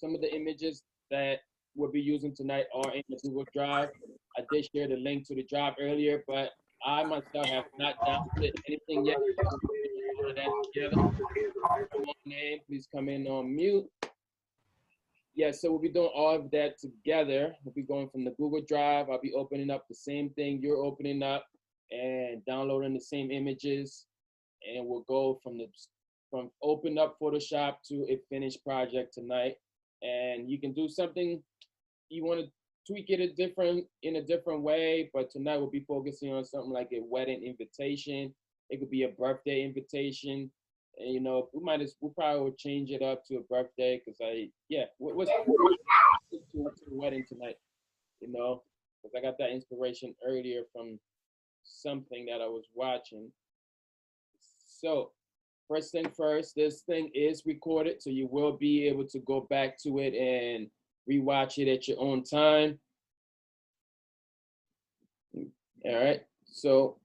some of the images that we'll be using tonight are in the Google Drive. I did share the link to the drive earlier, but I myself have not downloaded anything yet. We'll be putting all of that together. Come on in, please come in on mute. Yeah, so we'll be doing all of that together. We'll be going from the Google Drive. I'll be opening up the same thing you're opening up and downloading the same images. And we'll go from open up Photoshop to a finished project tonight. And you can do something you want to tweak it in a different way, but tonight we'll be focusing on something like a wedding invitation. It could be a birthday invitation. And, you know, we probably will change it up to a birthday because what's to the wedding tonight, you know, because I got that inspiration earlier from something that I was watching. So first thing first, this thing is recorded, so you will be able to go back to it and rewatch it at your own time. All right, so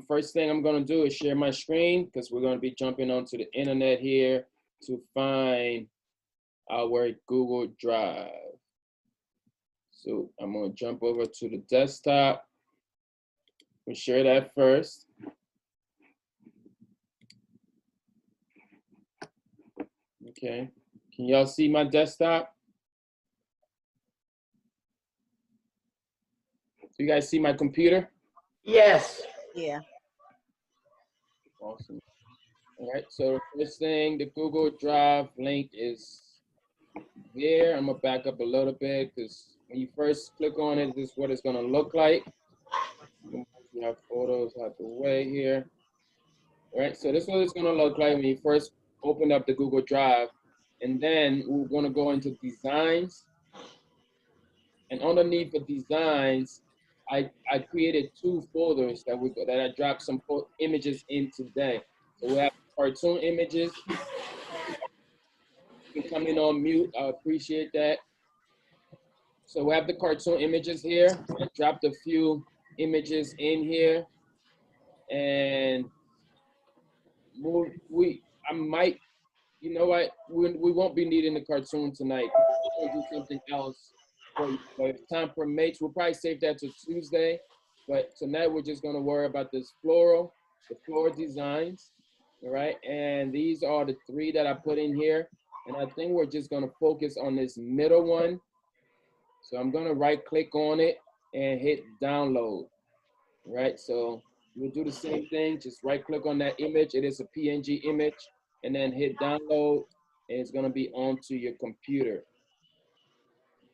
first thing I'm gonna do is share my screen because we're gonna be jumping onto the internet here to find our Google Drive. So I'm gonna jump over to the desktop and share that first. Okay, can y'all see my desktop? Do you guys see my computer? Yes. Yeah. Awesome. All right, so the first thing, the Google Drive link is there. I'm gonna back up a little bit because when you first click on it, this is what it's gonna look like. We have photos out the way here. All right, so this is what it's gonna look like when you first open up the Google Drive. And then we're gonna go into designs. And underneath the designs, I created 2 folders that I dropped some images in today. So we have cartoon images. You can come in on mute, I appreciate that. So we have the cartoon images here. I dropped a few images in here. And I might, you know what, we won't be needing the cartoon tonight. We'll do something else. But if time permits, we'll probably save that to Tuesday. But tonight we're just gonna worry about the floral designs, all right? And these are the 3 that I put in here. And I think we're just gonna focus on this middle one. So I'm gonna right click on it and hit download, right? So we'll do the same thing, just right click on that image. It is a PNG image and then hit download and it's gonna be onto your computer,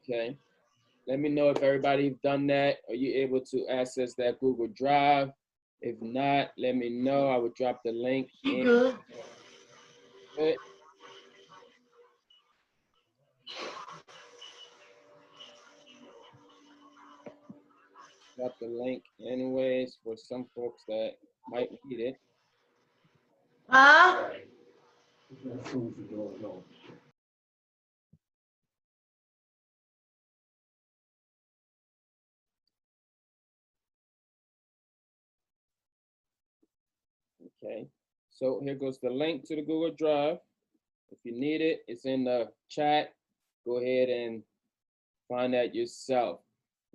okay? Let me know if everybody's done that. Are you able to access that Google Drive? If not, let me know. I will drop the link in. Good. Drop the link anyways for some folks that might need it. Huh? Okay, so here goes the link to the Google Drive. If you need it, it's in the chat. Go ahead and find that yourself.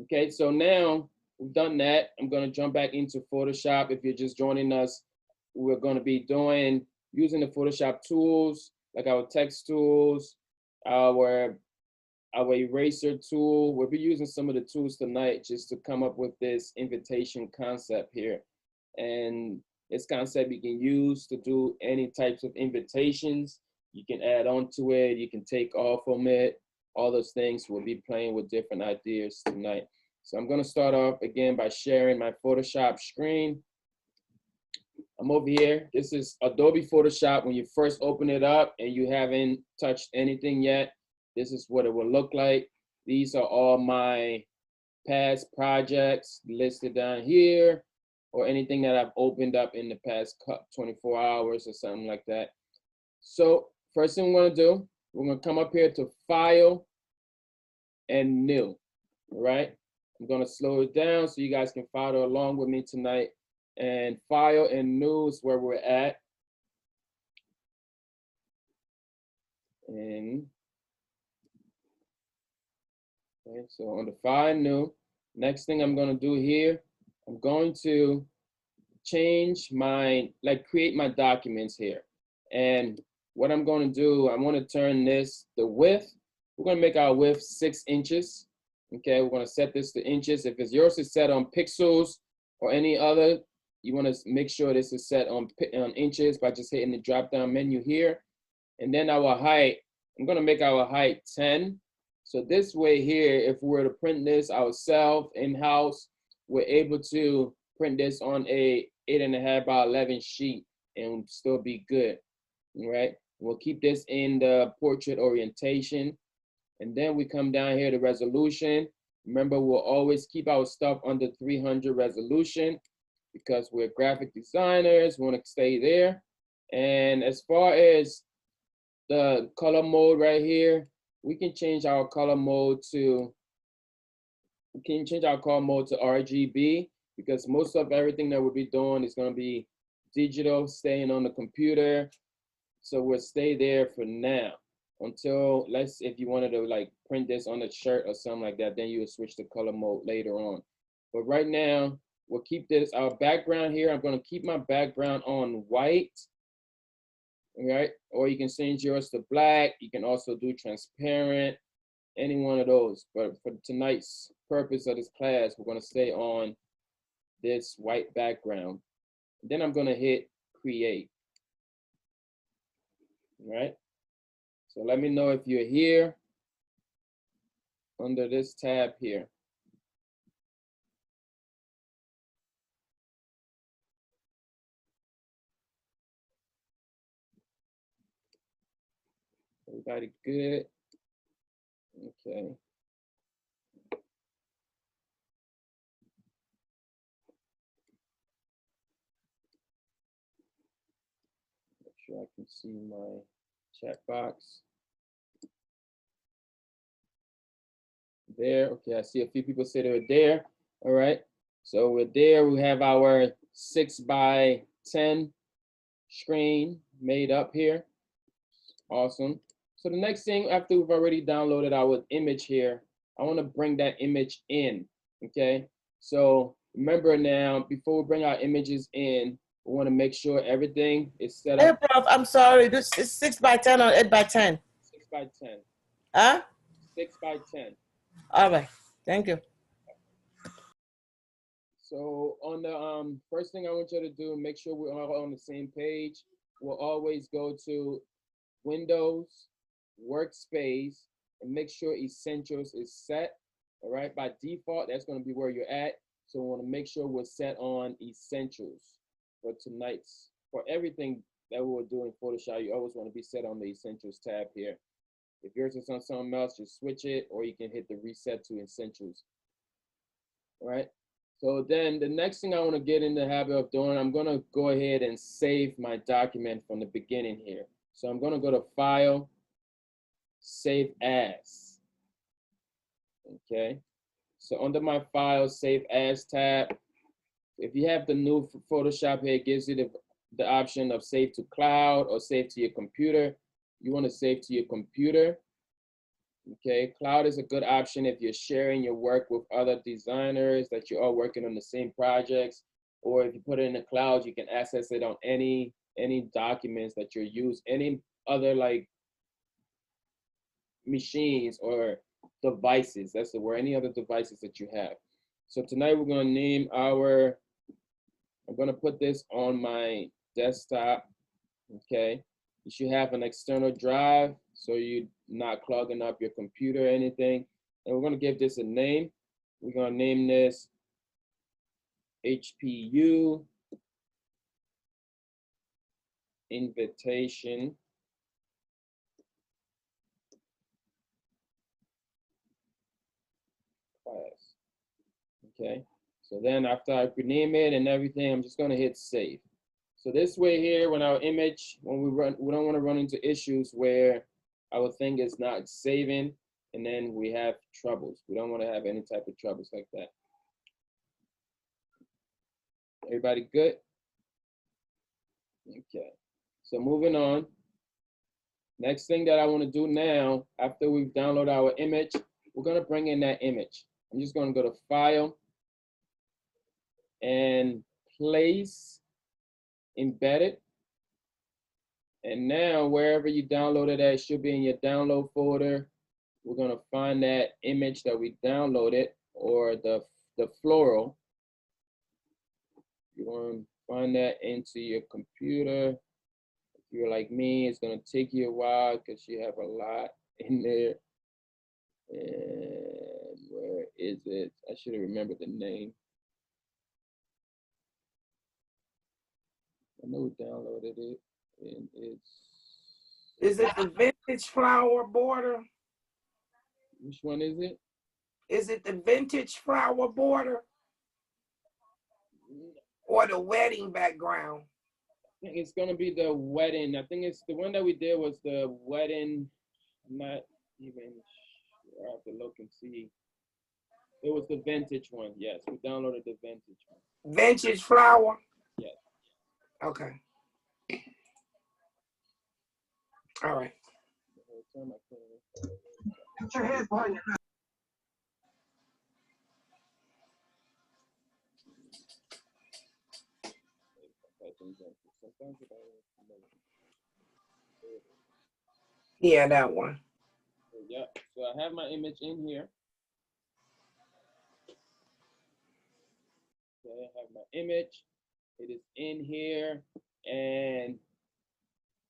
Okay, so now we've done that. I'm gonna jump back into Photoshop. If you're just joining us, we're gonna be using the Photoshop tools, like our text tools, our eraser tool. We'll be using some of the tools tonight just to come up with this invitation concept here. And this concept you can use to do any types of invitations. You can add on to it, you can take off from it, all those things. We'll be playing with different ideas tonight. So I'm gonna start off again by sharing my Photoshop screen. I'm over here. This is Adobe Photoshop. When you first open it up and you haven't touched anything yet, this is what it will look like. These are all my past projects listed down here, or anything that I've opened up in the past 24 hours or something like that. So first thing we're gonna do, we're gonna come up here to File and New, all right? I'm gonna slow it down so you guys can follow along with me tonight. And File and New is where we're at. And Okay, so on the file new, next thing I'm gonna do here, I'm going to change my, create my documents here. And what I'm gonna do, I wanna turn this, the width, we're gonna make our width 6 inches. Okay, we're gonna set this to inches. If it's yours is set on pixels or any other, you wanna make sure this is set on inches by just hitting the drop down menu here. And then our height, I'm gonna make our height 10. So this way here, if we were to print this ourselves in-house, we're able to print this on a 8.5 by 11 sheet and still be good, all right? We'll keep this in the portrait orientation. And then we come down here to resolution. Remember, we'll always keep our stuff under 300 resolution because we're graphic designers, we wanna stay there. And as far as the color mode right here, we can change our color mode to, RGB because most of everything that we'll be doing is going to be digital, staying on the computer. So we'll stay there for now until, if you wanted to print this on a shirt or something like that, then you would switch to color mode later on. But right now, we'll keep this, our background here, I'm going to keep my background on white. All right, or you can change yours to black. You can also do transparent, any one of those. But for tonight's purpose of this class, we're going to stay on this white background. Then I'm going to hit create. All right, so let me know if you're here under this tab here. Everybody good? Okay. Make sure I can see my chat box. There, okay, I see a few people say they're there. All right, so we're there. We have our 6 by 10 screen made up here. Awesome. So the next thing, after we've already downloaded our image here, I want to bring that image in. Okay, so remember now, before we bring our images in, we want to make sure everything is set up. Hey, Prof, I'm sorry. This is 6 by 10 or 8 by 10? 6 by 10. Huh? 6 by 10. All right. Thank you. So on the first thing I want you to do, make sure we're all on the same page. We'll always go to Windows, Workspace, and make sure Essentials is set. All right, by default, that's going to be where you're at. So we want to make sure we're set on Essentials for tonight's, for everything that we're doing in Photoshop. You always want to be set on the Essentials tab here. If yours is on something else, just switch it, or you can hit the reset to Essentials. All right. So then the next thing I want to get in the habit of doing, I'm going to go ahead and save my document from the beginning here. So I'm going to go to File, Save As. Okay. So under my File, Save As tab, if you have the new Photoshop here, it gives you the option of Save to Cloud or Save to your computer. You want to save to your computer. Okay, cloud is a good option if you're sharing your work with other designers that you're all working on the same projects, or if you put it in the cloud, you can access it on any documents that you're using, any other machines or devices. That's the word, any other devices that you have. So tonight we're going to name our, I'm going to put this on my desktop. Okay, you should have an external drive so you're not clogging up your computer or anything. And we're going to give this a name. We're going to name this HPU Invitation Class. Okay, so then after I rename it and everything, I'm just going to hit save. So this way here, when our image, when we don't want to run into issues where our thing is not saving and then we have troubles. We don't want to have any type of troubles like that. Everybody good? Okay, so moving on. Next thing that I want to do now, after we've downloaded our image, we're we're gonna bring in that image. I'm just gonna go to File and Place Embedded. And now wherever you downloaded that, it should be in your download folder. We're gonna find that image that we downloaded, or the floral. You want to find that into your computer. If you're like me, it's gonna take you a while because you have a lot in there. And where is it? I should have remembered the name. I know we downloaded it, and Is it the vintage flower border? which one is it? Is it the vintage flower border or the wedding background? I think it's gonna be the wedding. I think it's the one that we did was the wedding. I'm not even sure. I have to look and see. It was the vintage one. Yes, we downloaded the vintage one. Vintage flower? Yes. Okay. All right. Put your hands behind your back. Yeah, that one. Yep. So I have my image in here. Okay, I have my image. It is in here, and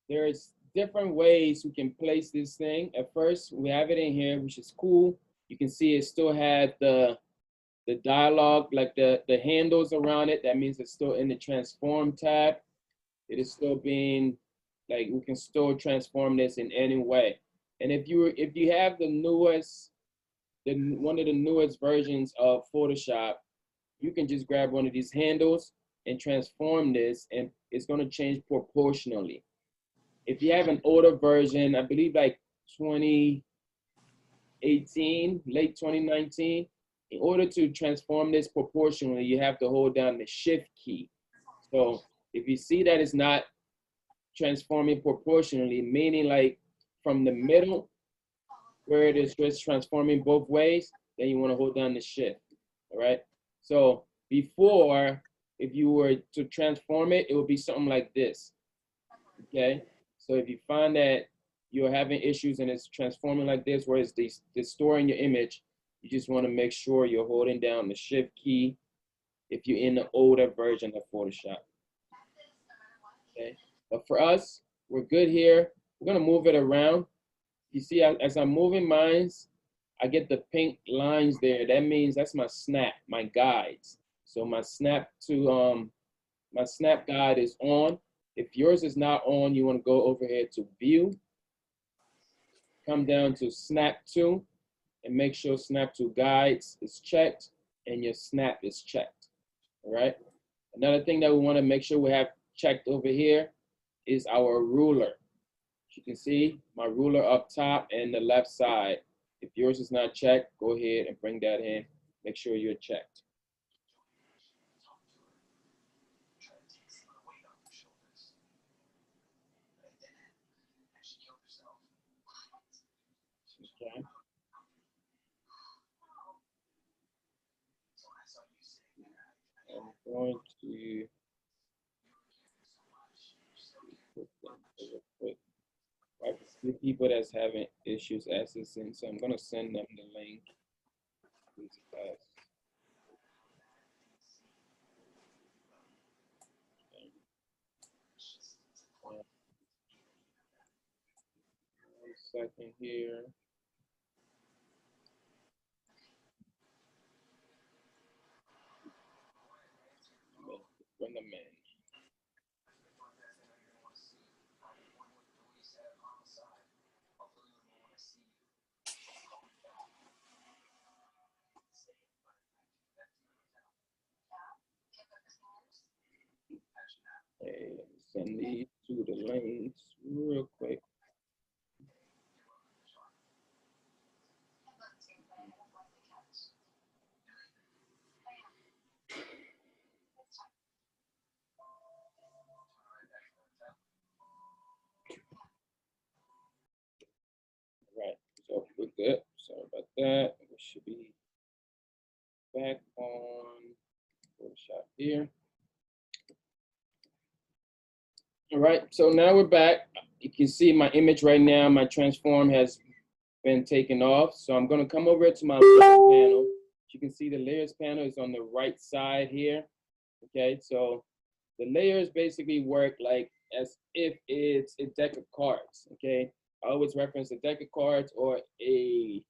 there's different ways we can place this thing. At first, we have it in here, which is cool. You can see it still had the dialogue, like the handles around it. That means it's still in the transform tab. It is still being, like, we can still transform this in any way. And if you have the newest, one of the newest versions of Photoshop, you can just grab one of these handles and transform this, and it's going to change proportionally. If you have an older version, I believe like 2018, late 2019, in order to transform this proportionally, you have to hold down the Shift key. So if you see that it's not transforming proportionally, meaning like from the middle, where it is just transforming both ways, then you want to hold down the Shift, all right? So before, if you were to transform it, it would be something like this, okay? So if you find that you're having issues and it's transforming like this, where it's distorting your image, you just want to make sure you're holding down the Shift key if you're in the older version of Photoshop, okay? But for us, we're good here. We're gonna move it around. You see, as I'm moving mine, I get the pink lines there. That means that's my snap, my guides. So my snap guide is on. If yours is not on, you want to go over here to View, come down to Snap to, and make sure Snap to Guides is checked and your snap is checked, all right? Another thing that we want to make sure we have checked over here is our ruler. As you can see, my ruler up top and the left side. If yours is not checked, go ahead and bring that in. Make sure you're checked. Okay. I'm going to put them real quick. I have a few people that's having issues accessing, so I'm gonna send them the link. Please pass. Okay. 1 second here. Bring them in. Okay, send these to the links real quick. Right, so we're good. Sorry about that. should be back on Photoshop here. All right, so now we're back. You can see my image right now. My transform has been taken off. So I'm gonna come over to my panel. You can see the layers panel is on the right side here. Okay, so the layers basically work like as if it's a deck of cards. Okay, I always reference a deck of cards or a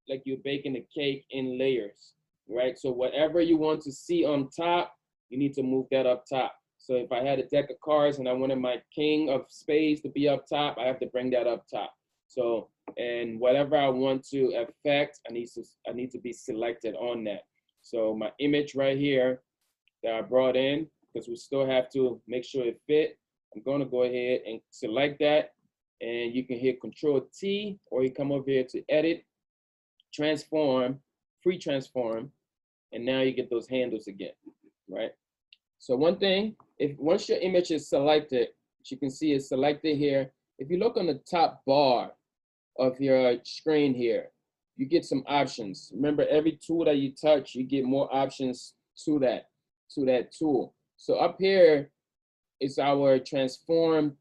like you're baking a cake in layers, right? So whatever you want to see on top, you need to move that up top. So if I had a deck of cards and I wanted my king of spades to be up top, I have to bring that up top. So, and whatever I want to affect, I need to be selected on that. So my image right here that I brought in, because we still have to make sure it fit, I'm gonna go ahead and select that, and you can hit Control T, or you come over here to Edit, Transform, Free Transform, and now you get those handles again, right? So one thing, once your image is selected, you can see it's selected here. If you look on the top bar of your screen here, you get some options. Remember, every tool that you touch, you get more options to that tool. So up here is our transform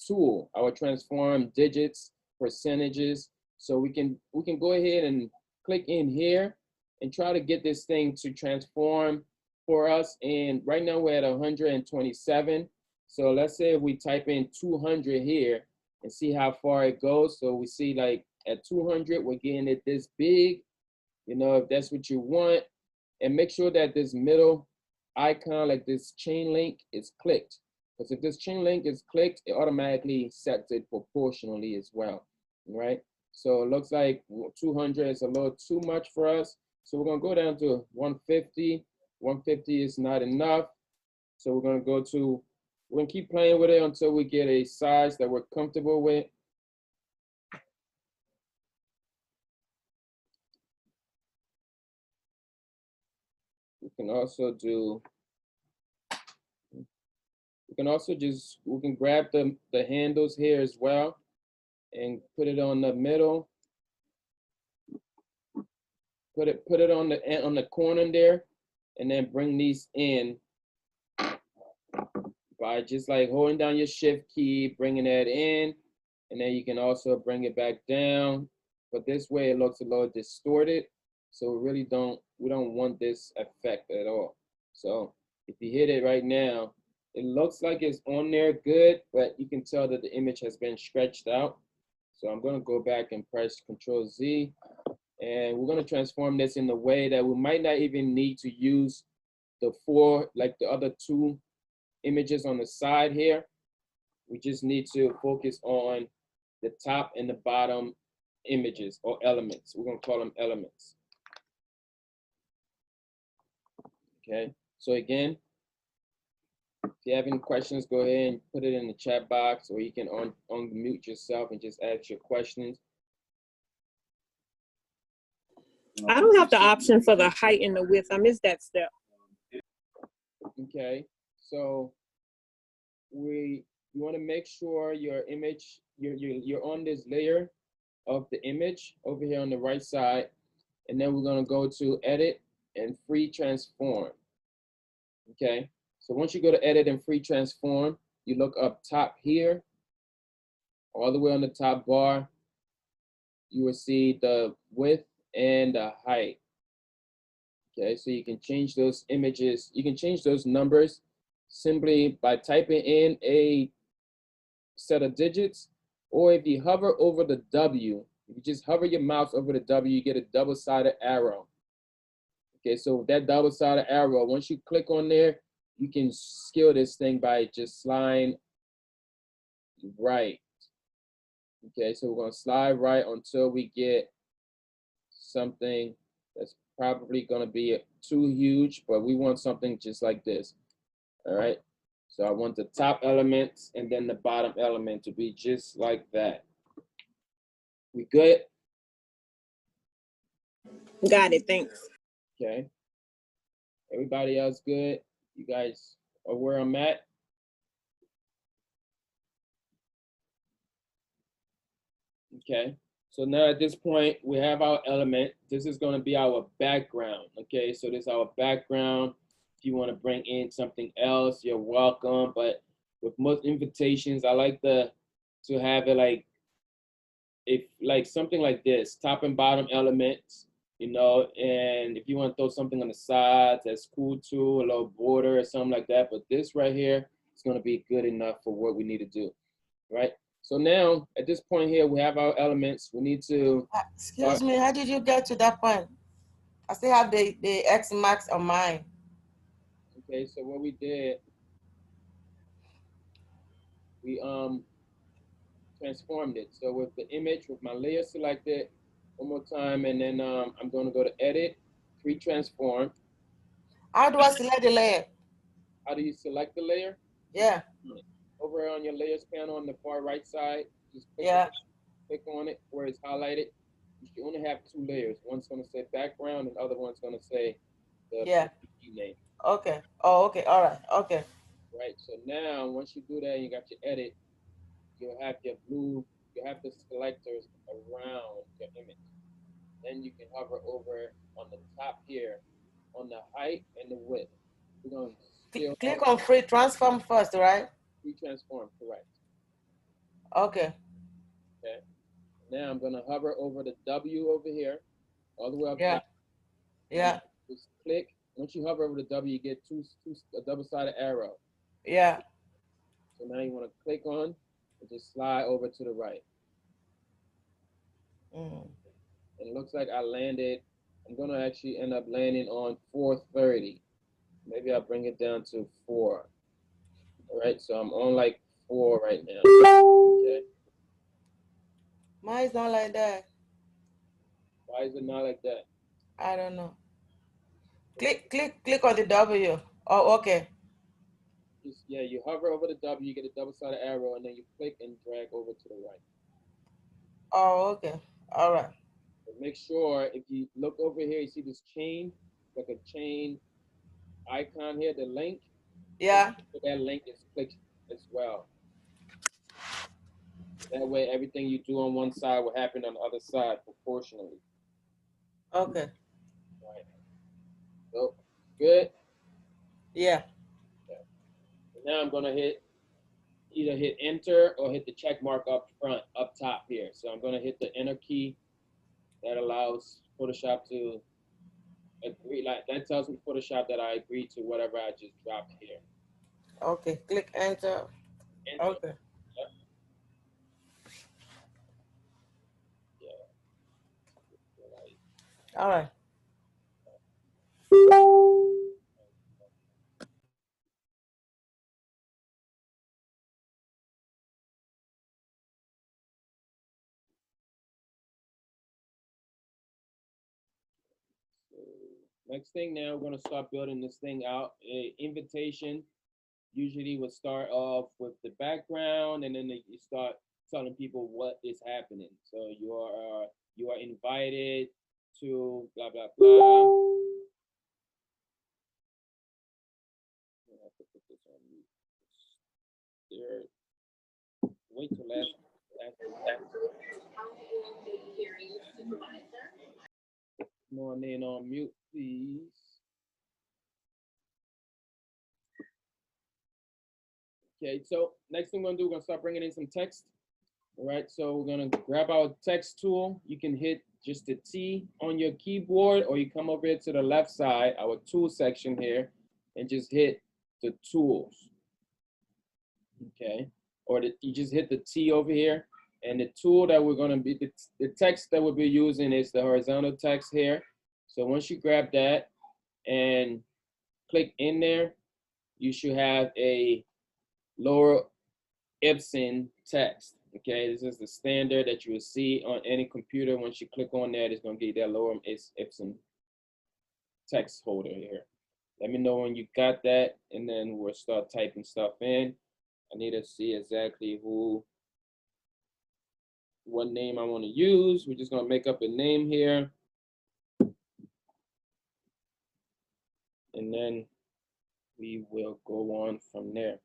tool, our transform digits, percentages. So we can go ahead and click in here and try to get this thing to transform for us. And right now we're at 127. So let's say if we type in 200 here and see how far it goes. So we see like at 200, we're getting it this big, you know, if that's what you want. And make sure that this middle icon, like this chain link, is clicked. Because if this chain link is clicked, it automatically sets it proportionally as well, right? So it looks like 200 is a little too much for us. So we're gonna go down to 150. 150 is not enough. So we're gonna keep playing with it until we get a size that we're comfortable with. We can grab the handles here as well and put it on the middle. Put it on the corner there, and then bring these in by just like holding down your shift key, bringing that in, and then you can also bring it back down. But this way it looks a little distorted. So we don't want this effect at all. So if you hit it right now, it looks like it's on there good, but you can tell that the image has been stretched out. So I'm gonna go back and press Control Z, and we're gonna transform this in a way that we might not even need to use the other two images on the side here. We just need to focus on the top and the bottom images or elements. We're gonna call them elements. Okay, so again, if you have any questions, go ahead and put it in the chat box, or you can unmute yourself and just ask your questions. I don't have the option for the height and the width. I missed that step. Okay, so you want to make sure your image, you're on this layer of the image over here on the right side, and then we're going to go to Edit and Free Transform. Okay, so once you go to Edit and Free Transform, you look up top here, all the way on the top bar, you will see the width and the height. Okay, so you can change those images, you can change those numbers simply by typing in a set of digits, or if you hover over the W, if you just hover your mouse over the W, you get a double-sided arrow. Okay, so that double-sided arrow, once you click on there, you can scale this thing by just sliding right. Okay, so we're gonna slide right until we get something that's probably gonna be too huge, but we want something just like this. All right, so I want the top elements and then the bottom element to be just like that. We good? Got it, thanks. Okay. Everybody else good? You guys are where I'm at? Okay. So now at this point, we have our element. This is gonna be our background, okay? So this is our background. If you wanna bring in something else, you're welcome. But with most invitations, I like to have it like, if like something like this, top and bottom elements, you know, and if you want to throw something on the sides, that's cool too, a little border or something like that. But this right here is going to be good enough for what we need to do, right? So now at this point here, we have our elements. We need to, Excuse me, how did you get to that point? I still have the X marks on mine. okay, so what we did, we transformed it. So with the image, with my layer selected, one more time, and then I'm going to go to edit, pre-transform. How do I select the layer? How do you select the layer? Yeah, Over on your layers panel on the far right side, just yeah, click on it where it's highlighted. You should only have two layers. One's going to say background and the other one's going to say the yeah. PPT name, Okay. Oh, okay. All right. Okay. right? So now, once you do that and you got your edit, you'll have your blue, you have the selectors around your image. Then you can hover over on the top here on the height and the width. We're going to still Click on free transform first, right? pre-transform, correct. Okay. Okay. Now I'm going to hover over the W over here, all the way up Yeah. here. Yeah. Just click. Once you hover over the W, you get a double-sided arrow. Yeah. So now you want to click on and just slide over to the right. Mm. And it looks like I landed. I'm going to actually end up landing on 430. Maybe I'll bring it down to 4. All right, so I'm on like 4 right now. Okay. Mine's not like that. Why is it not like that? I don't know. Click on the W. Oh, okay. Just, yeah, you hover over the W, you get a double-sided arrow, and then you click and drag over to the right. Oh, okay. All right. But make sure if you look over here, you see this chain, like a chain icon here, the link. Yeah. That link is clicked as well. That way, everything you do on one side will happen on the other side proportionally. Okay. Right. So, good. Yeah. Okay. So now I'm gonna either hit enter or hit the check mark up front, up top here. So I'm gonna hit the enter key. That allows Photoshop to agree, like that tells me Photoshop that I agree to whatever I just dropped here. Okay. Click enter. Enter. Okay. Yep. Yeah. All right. So next thing now, we're gonna start building this thing out. A invitation usually would start off with the background, and then you start telling people what is happening. So you are invited to blah blah blah. I have to put this on mute. Wait till last. Come on in on mute, please. Okay, so next thing we're gonna do, we're gonna start bringing in some text. All right, so we're gonna grab our text tool. You can hit just the T on your keyboard, or you come over here to the left side, our tool section here, and just hit the tools. Okay, or you just hit the T over here, and the tool that we're gonna be, the text that we'll be using is the horizontal text here. So once you grab that and click in there, you should have a Laura Epson text. Okay, this is the standard that you will see on any computer. Once you click on that, it's going to get that Laura Epson text holder here. Let me know when you got that, and then we'll start typing stuff in. I need to see exactly what name I want to use. We're just going to make up a name here. And then we will go on from there.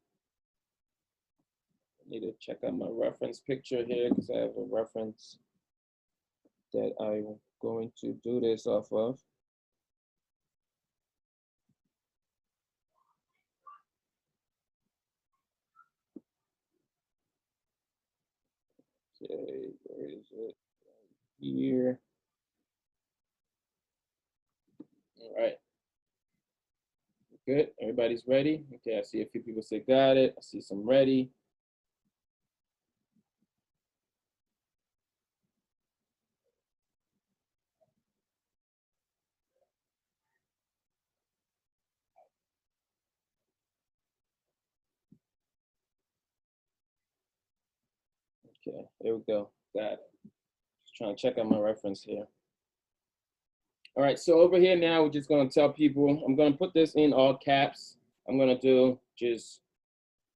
I need to check out my reference picture here because I have a reference. that I'm going to do this off of. Okay, where is it? Here. All right. Good. Everybody's ready? Okay, I see a few people say got it. I see some ready. Okay, here we go. Got it. Just trying to check out my reference here. All right, so over here now, we're just gonna tell people, I'm gonna put this in all caps. I'm gonna do just,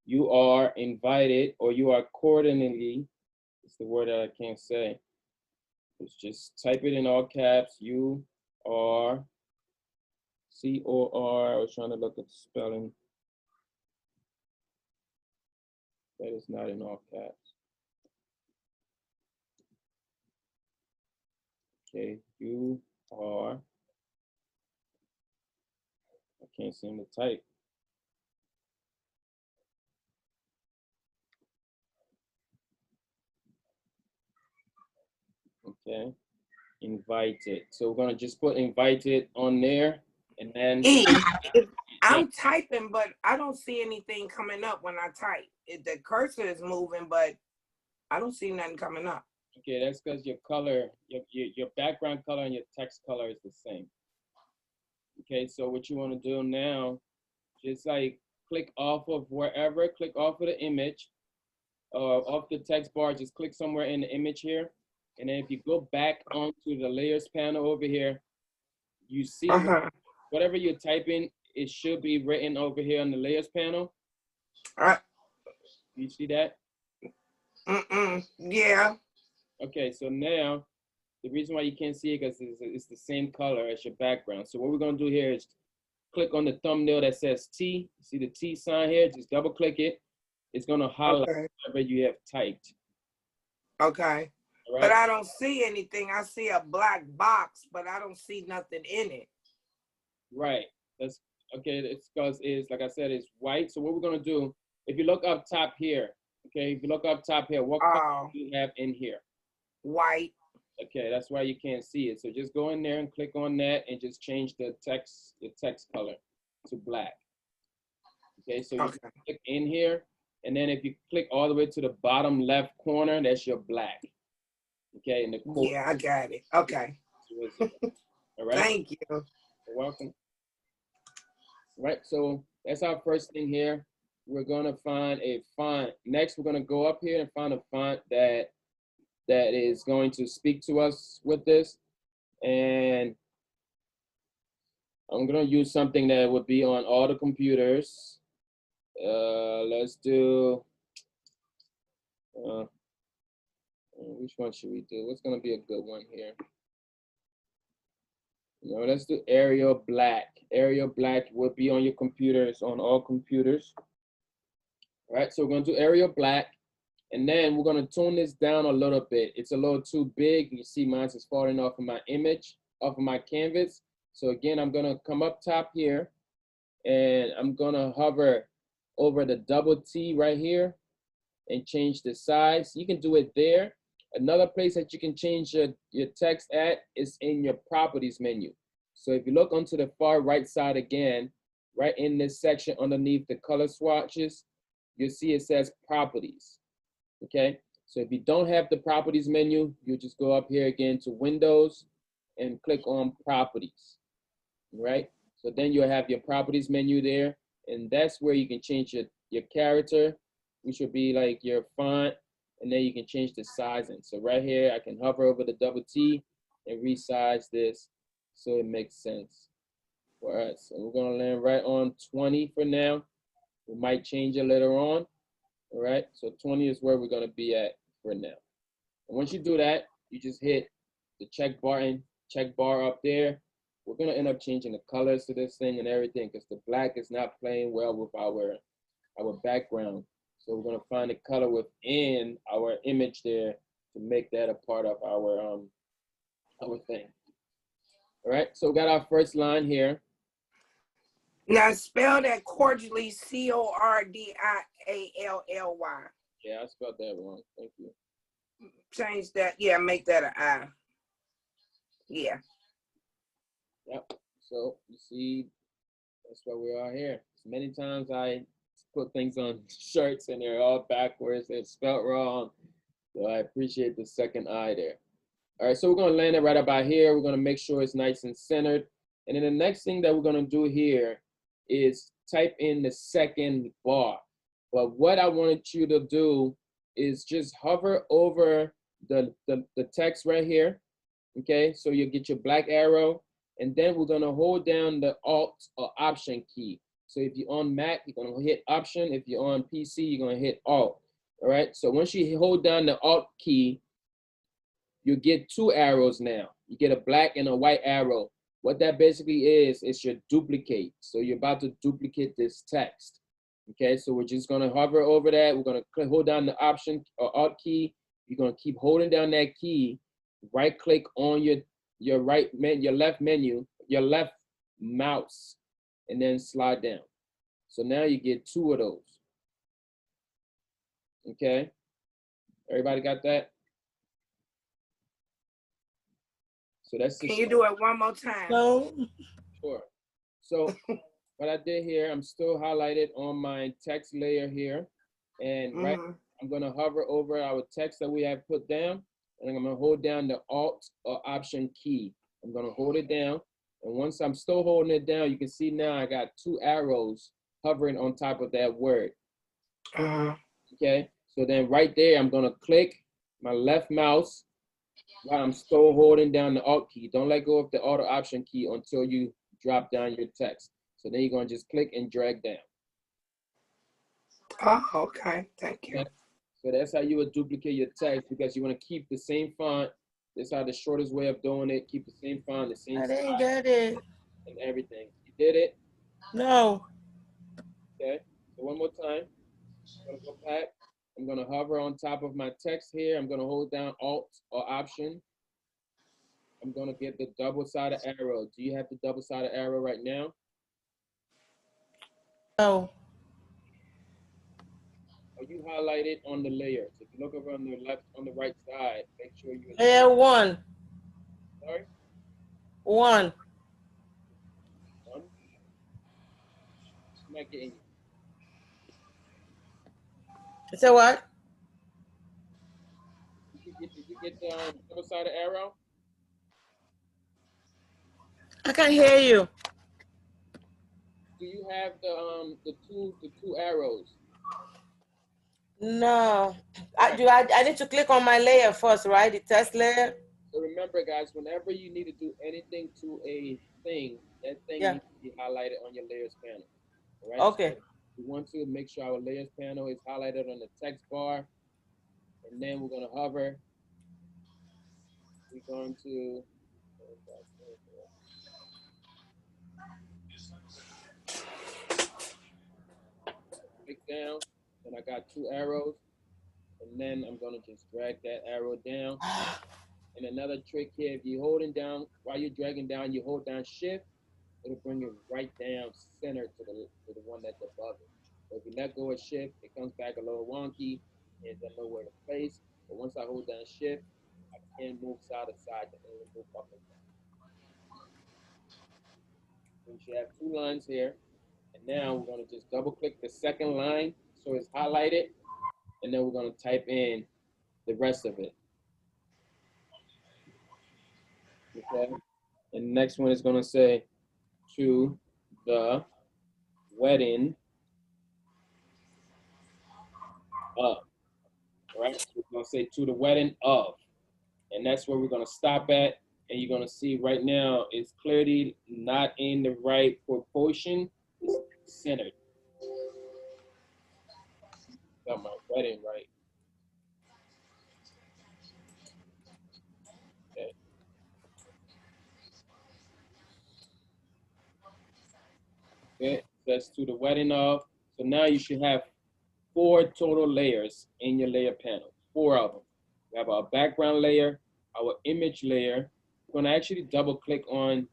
you are invited, or you are accordingly, it's the word that I can't say. Let's just type it in all caps, you are, C-O-R, I was trying to look at the spelling. That is not in all caps. Okay, you are, I can't seem to type. Okay, invited. So we're gonna just put invited on there, and then I'm typing, but I don't see anything coming up when I type. The cursor is moving, but I don't see nothing coming up. okay, that's because your color, your background color and your text color is the same. Okay, so what you want to do now, just like click off of wherever, click off of the image, off the text bar, just click somewhere in the image here. And then if you go back onto the layers panel over here, you see whatever you're typing, it should be written over here on the layers panel. You see that? Yeah. Okay, so now the reason why you can't see it because it's the same color as your background. So what we're gonna do here is click on the thumbnail that says T. See the T sign here? Just double click it. It's gonna highlight whatever you have typed. Okay. All right? But I don't see anything. I see a black box, but I don't see nothing in it. Right. That's okay. It's because it's like I said, it's white. So what we're gonna do, if you look up top here, okay, if you look up top here, what color do you have in here? White. Okay, that's why you can't see it. So just go in there and click on that and just change the text color to black. Okay, so you click in here, and then if you click all the way to the bottom left corner, that's your black. Okay, and the corner. Yeah, I got it. Okay. All right. Thank you. You're welcome. Right, so that's our first thing here. We're gonna find a font. Next, we're gonna go up here and find a font that is going to speak to us with this. And I'm gonna use something that would be on all the computers. Let's do, which one should we do? What's gonna be a good one here? No, let's do Arial Black. Arial Black will be on your computers, on all computers. All right, so we're gonna do Arial Black, and then we're gonna tone this down a little bit. It's a little too big. You see mine is falling off of my image, off of my canvas. So again, I'm gonna come up top here, and I'm gonna hover over the double T right here and change the size. You can do it there. Another place that you can change your text at is in your properties menu. So if you look onto the far right side again, right in this section underneath the color swatches, you'll see it says properties, okay? So if you don't have the properties menu, you just go up here again to Windows and click on properties, right? So then you'll have your properties menu there, and that's where you can change your character, which would be like your font, and then you can change the sizing. So right here, I can hover over the double T and resize this so it makes sense for us. So we're gonna land right on 20 for now. We might change it later on, all right? So 20 is where we're gonna be at for now. And once you do that, you just hit the check bar up there. We're gonna end up changing the colors to this thing and everything because the black is not playing well with our background. So we're gonna find the color within our image there to make that a part of our I would think. All right, so we got our first line here. Now spell that cordially, Cordially. Yeah, I spelled that wrong. Thank you. Change that. Yeah, make that an I. Yeah. Yep. So you see, that's why we are here. Many times I put things on shirts and they're all backwards. They're spelled wrong. So I appreciate the second I there. All right, so we're gonna land it right about here. We're gonna make sure it's nice and centered. And then the next thing that we're gonna do here is type in the second bar. But what I wanted you to do is just hover over the text right here. Okay, so you get your black arrow, and then we're gonna hold down the Alt or Option key. So if you're on Mac, you're gonna hit Option. If you're on PC, you're gonna hit Alt. All right, so once you hold down the Alt key, you get two arrows now. You get a black and a white arrow. What that basically is your duplicate. So you're about to duplicate this text. Okay, so we're just gonna hover over that. We're gonna hold down the Option or Alt key. You're gonna keep holding down that key. Right click on your left menu, your left mouse, and then slide down. So now you get two of those. Okay, everybody got that? So that's the Can you do it one more time? No. Sure. So what I did here, I'm still highlighted on my text layer here, and right, I'm gonna hover over our text that we have put down, and I'm gonna hold down the Alt or Option key. I'm gonna hold it down, and once I'm still holding it down, you can see now I got two arrows hovering on top of that word. Okay, so then right there, I'm gonna click my left mouse while I'm still holding down the Alt key. Don't let go of the Alt or Option key until you drop down your text. So then you're gonna just click and drag down. Oh, okay. Thank you. Okay? So that's how you would duplicate your text, because you want to keep the same font. This is how the shortest way of doing it. Keep the same font, the same I didn't size, get it. and everything. You did it? No. Okay. So one more time. I'm gonna go back. I'm gonna hover on top of my text here. I'm gonna hold down Alt or Option. I'm gonna get the double-sided arrow. Do you have the double-sided arrow right now? No. Are you highlighted on the layers? If you look over on the left, on the right side, make sure you. Layer 1. Sorry. 1. One. I'm not getting you. You say what? Did you get the double-sided arrow? I can't hear you. Do you have the two arrows? No. I need to click on my layer first, right? The test layer. So remember, guys, whenever you need to do anything to a thing, that thing Yeah. needs to be highlighted on your layers panel. All right. Okay. So we want to make sure our layers panel is highlighted on the text bar, and then we're gonna hover. We're going to. Click down, and I got two arrows, and then I'm gonna just drag that arrow down. And another trick here, if you're holding down, while you're dragging down, you hold down Shift, it'll bring it right down center to the one that's above it. So if you let go of Shift, it comes back a little wonky, and there's nowhere to place. But once I hold down Shift, I can move side to side to move up and down. So we should have two lines here. And now we're gonna just double click the second line so it's highlighted, and then we're gonna type in the rest of it. Okay, and the next one is gonna say, to the wedding of. All right, so we're gonna say to the wedding of, and that's where we're gonna stop at. And you're gonna see right now it's clearly not in the right proportion. It's centered. Got my wedding right. Okay. Okay, that's to the wedding of. So now you should have 4 total layers in your layer panel, 4 of them. We have our background layer, our image layer, You're gonna actually double click on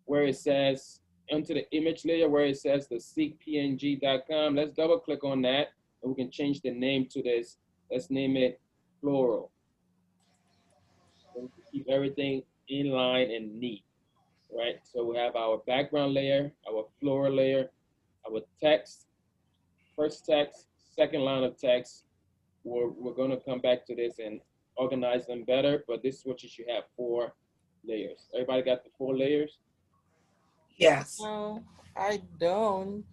where it says, onto the image layer where it says the seekpng.com. Let's double click on that and we can change the name to this. Let's name it Floral. So we can keep everything in line and neat, right? So we have our background layer, our floral layer, our text, first text, second line of text. We're gonna come back to this and organize them better, but this is what you should have, 4 layers. Everybody got the 4 layers? Yes. No, I don't.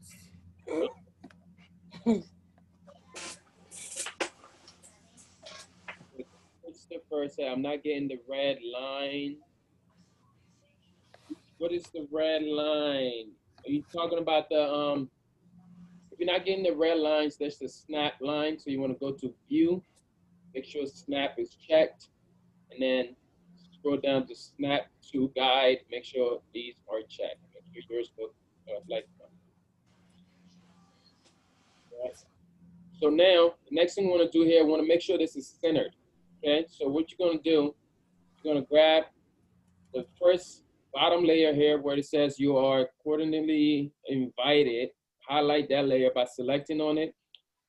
Christopher said, I'm not getting the red line. What is the red line? Are you talking about the, if you're not getting the red lines, there's the snap line. So you want to go to view, make sure snap is checked, and then scroll down to snap to guide, make sure these are checked. Make sure yours look like that. Right. So now, the next thing we want to do here, I want to make sure this is centered. Okay, so what you're going to do, you're going to grab the first bottom layer here where it says you are accordingly invited. Highlight that layer by selecting on it.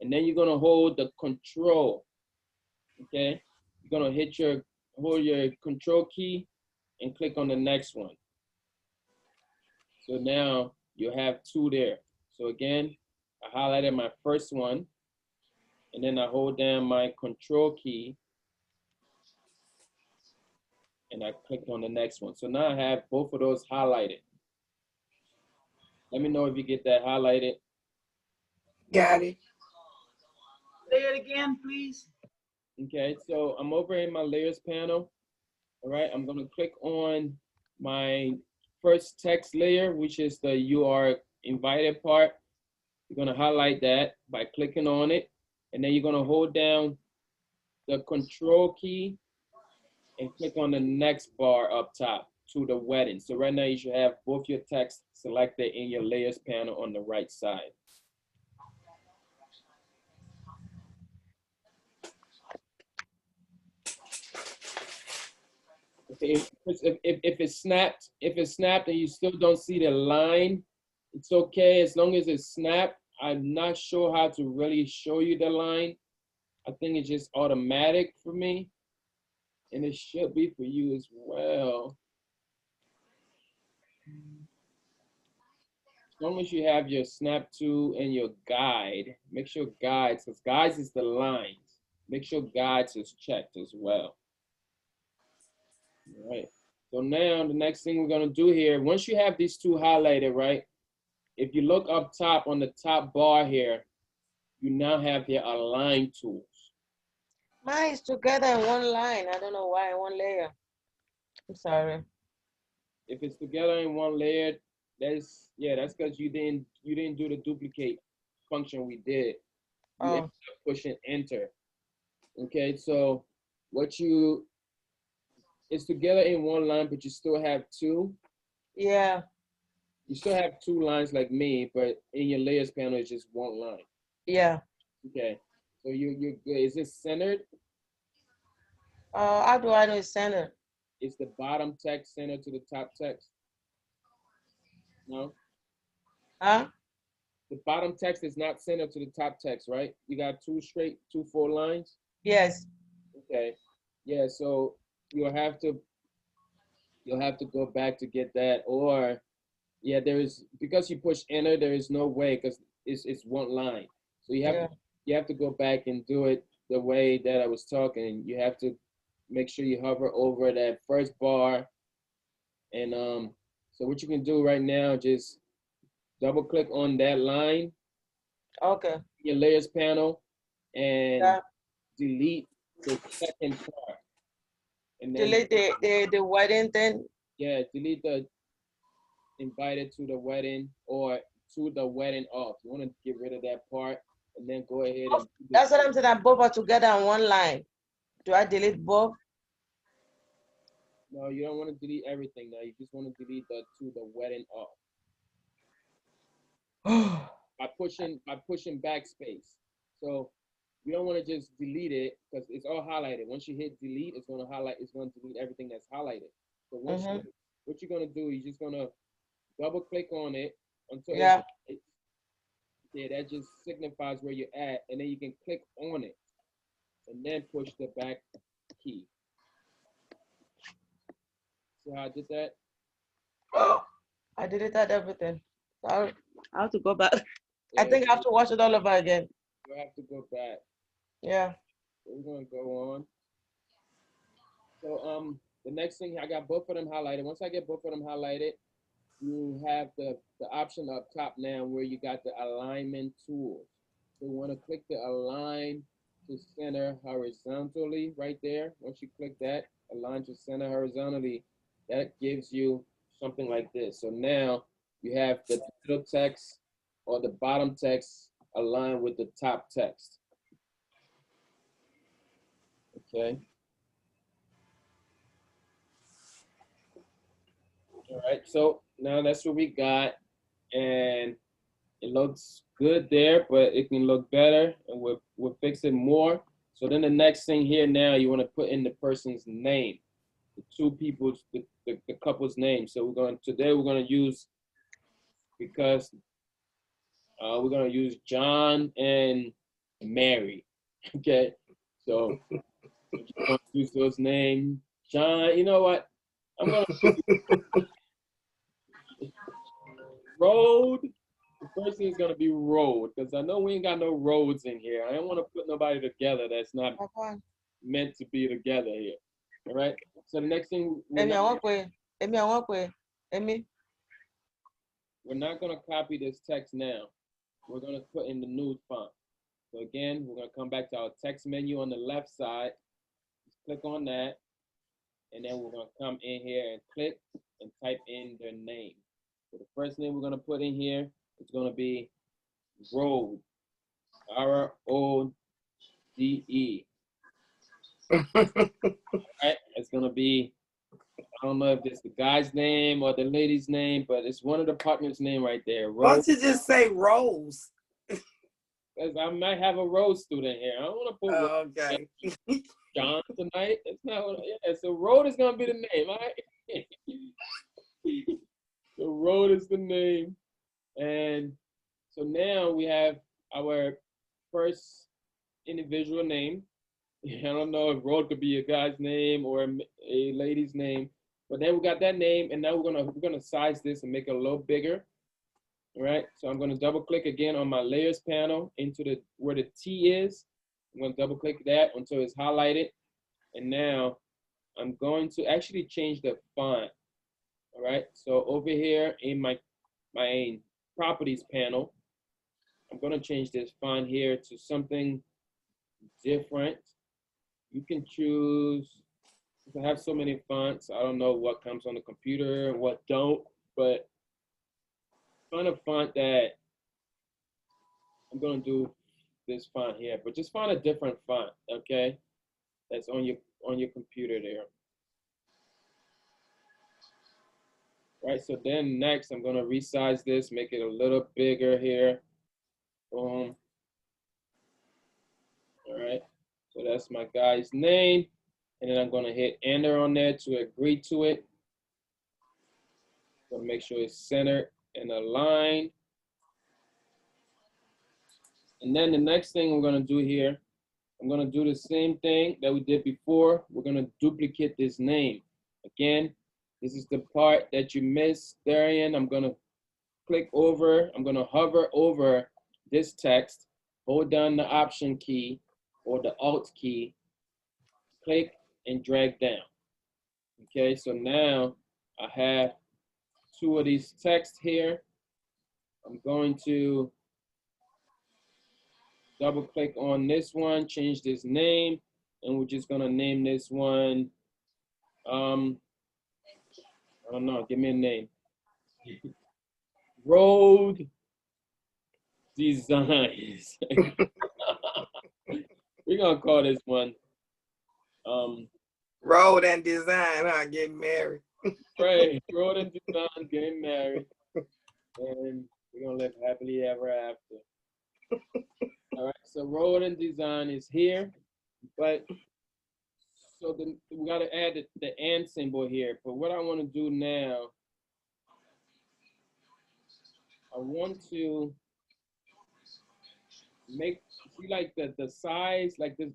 And then you're going to hold the control. Okay, you're going to hold your control key and click on the next one. So now you have 2 there. So again, I highlighted my first one and then I hold down my control key and I click on the next one. So now I have both of those highlighted. Let me know if you get that highlighted. Got it. Say it again, please. Okay, so I'm over in my layers panel. All right, I'm gonna click on my first text layer, which is the you are invited part. You're gonna highlight that by clicking on it. And then you're gonna hold down the control key and click on the next bar up top to the wedding. So right now you should have both your text selected in your layers panel on the right side. Okay, if it's snapped and you still don't see the line, it's okay as long as it's snapped. I'm not sure how to really show you the line. I think it's just automatic for me, and it should be for you as well. As long as you have your snap to and your guide, make sure guides, because guides is the lines. Make sure guides is checked as well. All right. So now the next thing we're gonna do here, once you have these 2 highlighted, right? If you look up top on the top bar here, you now have your align tools. Mine is together in one line. I don't know why, one layer. I'm sorry. If it's together in one layer, that's because you didn't do the duplicate function we did. You ended Oh, up pushing enter. Okay, so it's together in one line, but you still have 2. yeah, You still have 2 lines like me, but in your layers panel, it's just 1 line. yeah. Okay, so you're good. Is it centered? How do I know it's centered? Is the bottom text centered to the top text? No? Huh? The bottom text is not centered to the top text, right? You got 2 4 lines? Yes. Okay. Yeah, so you'll have to go back to get that, or yeah, because you push enter, there is no way because it's 1 line. So you have to go back and do it the way that I was talking. You have to make sure you hover over that first bar. And so what you can do right now, just double click on that line Okay. in your layers panel and Yeah. delete the second part. And then Delete the wedding thing. yeah, delete the invited to the wedding or to the wedding off. You want to get rid of that part and then go ahead and That's what I'm saying. That both are together on one line. Do I delete both? no, you don't want to delete everything now. You just want to delete the to the wedding off by pushing backspace. So you don't want to just delete it because it's all highlighted. Once you hit delete, it's going to delete everything that's highlighted. So once Mhm. what you're gonna do, you're just gonna double click on it until Yeah. yeah, that just signifies where you're at, and then you can click on it, and then push the back key. See how I did that? I deleted everything. So I have to go back. I Yeah, think I have to watch it all over again. you have to go back. Yeah. So we're gonna go on. So the next thing, I got both of them highlighted. Once I get both of them highlighted, you have the option up top now where you got the alignment tools. So you want to click the align to center horizontally right there. Once you click that, align to center horizontally, that gives you something like this. So now you have the middle text or the bottom text aligned with the top text. Okay. All right, so now that's what we got, and it looks good there, but it can look better, and we'll fix it more. So then the next thing here now, you want to put in the person's name, the two people's, the couple's name. So today we're going to use, because we're going to use John and Mary. Okay, so we're just going to use those names. John, you know what? I'm going to Road. The first thing is gonna be road, because I know we ain't got no roads in here. I don't want to put nobody together that's not Papa. meant to be together here. All right. So the next thing, Emi, I want way. Emi, I want way. Emi. we're not gonna copy this text now. We're gonna put in the new font. So again, we're gonna come back to our text menu on the left side. Just click on that, and then we're gonna come in here and click and type in their name. So the first name we're gonna put in here is gonna be Road. RODE. Right? It's gonna be, I don't know if it's the guy's name or the lady's name, but it's one of the partners' name right there. Why Rose. don't you just say Rose? Because I might have a Rose student here. I don't want to put Oh, okay. John tonight. It's not. Yeah. So Road is gonna be the name. All right. So Road is the name, and so now we have our first individual name. I don't know if Road could be a guy's name or a lady's name, but then we got that name, and now we're gonna size this and make it a little bigger. All right, so I'm gonna double click again on my layers panel into where the T is. I'm gonna double click that until it's highlighted, and now I'm going to actually change the font. All right, so over here in my properties panel, I'm gonna change this font here to something different. You can choose, I have so many fonts, I don't know what comes on the computer and what don't, but find a font that, I'm gonna do this font here, but just find a different font, okay? That's on your computer there. Right, so then next I'm gonna resize this, make it a little bigger here. Boom. All right, so that's my guy's name. And then I'm gonna hit enter on there to agree to it. So make sure it's centered and aligned. And then the next thing we're gonna do here, I'm gonna do the same thing that we did before. We're gonna duplicate this name. Again, this is the part that you missed, Darian. I'm gonna click over, I'm gonna hover over this text, hold down the Option key or the Alt key, click and drag down. Okay, so now I have two of these texts here. I'm going to double click on this one, change this name, and we're just gonna name this one, I don't know, give me a name. Road Designs. We're gonna call this one, Road and design, huh? Getting married. right, Road and Design, getting married, and we're gonna live happily ever after. All right, so Road and Design is here, but So we gotta add the and symbol here, but what I wanna do now, I want to make, see like the size, like the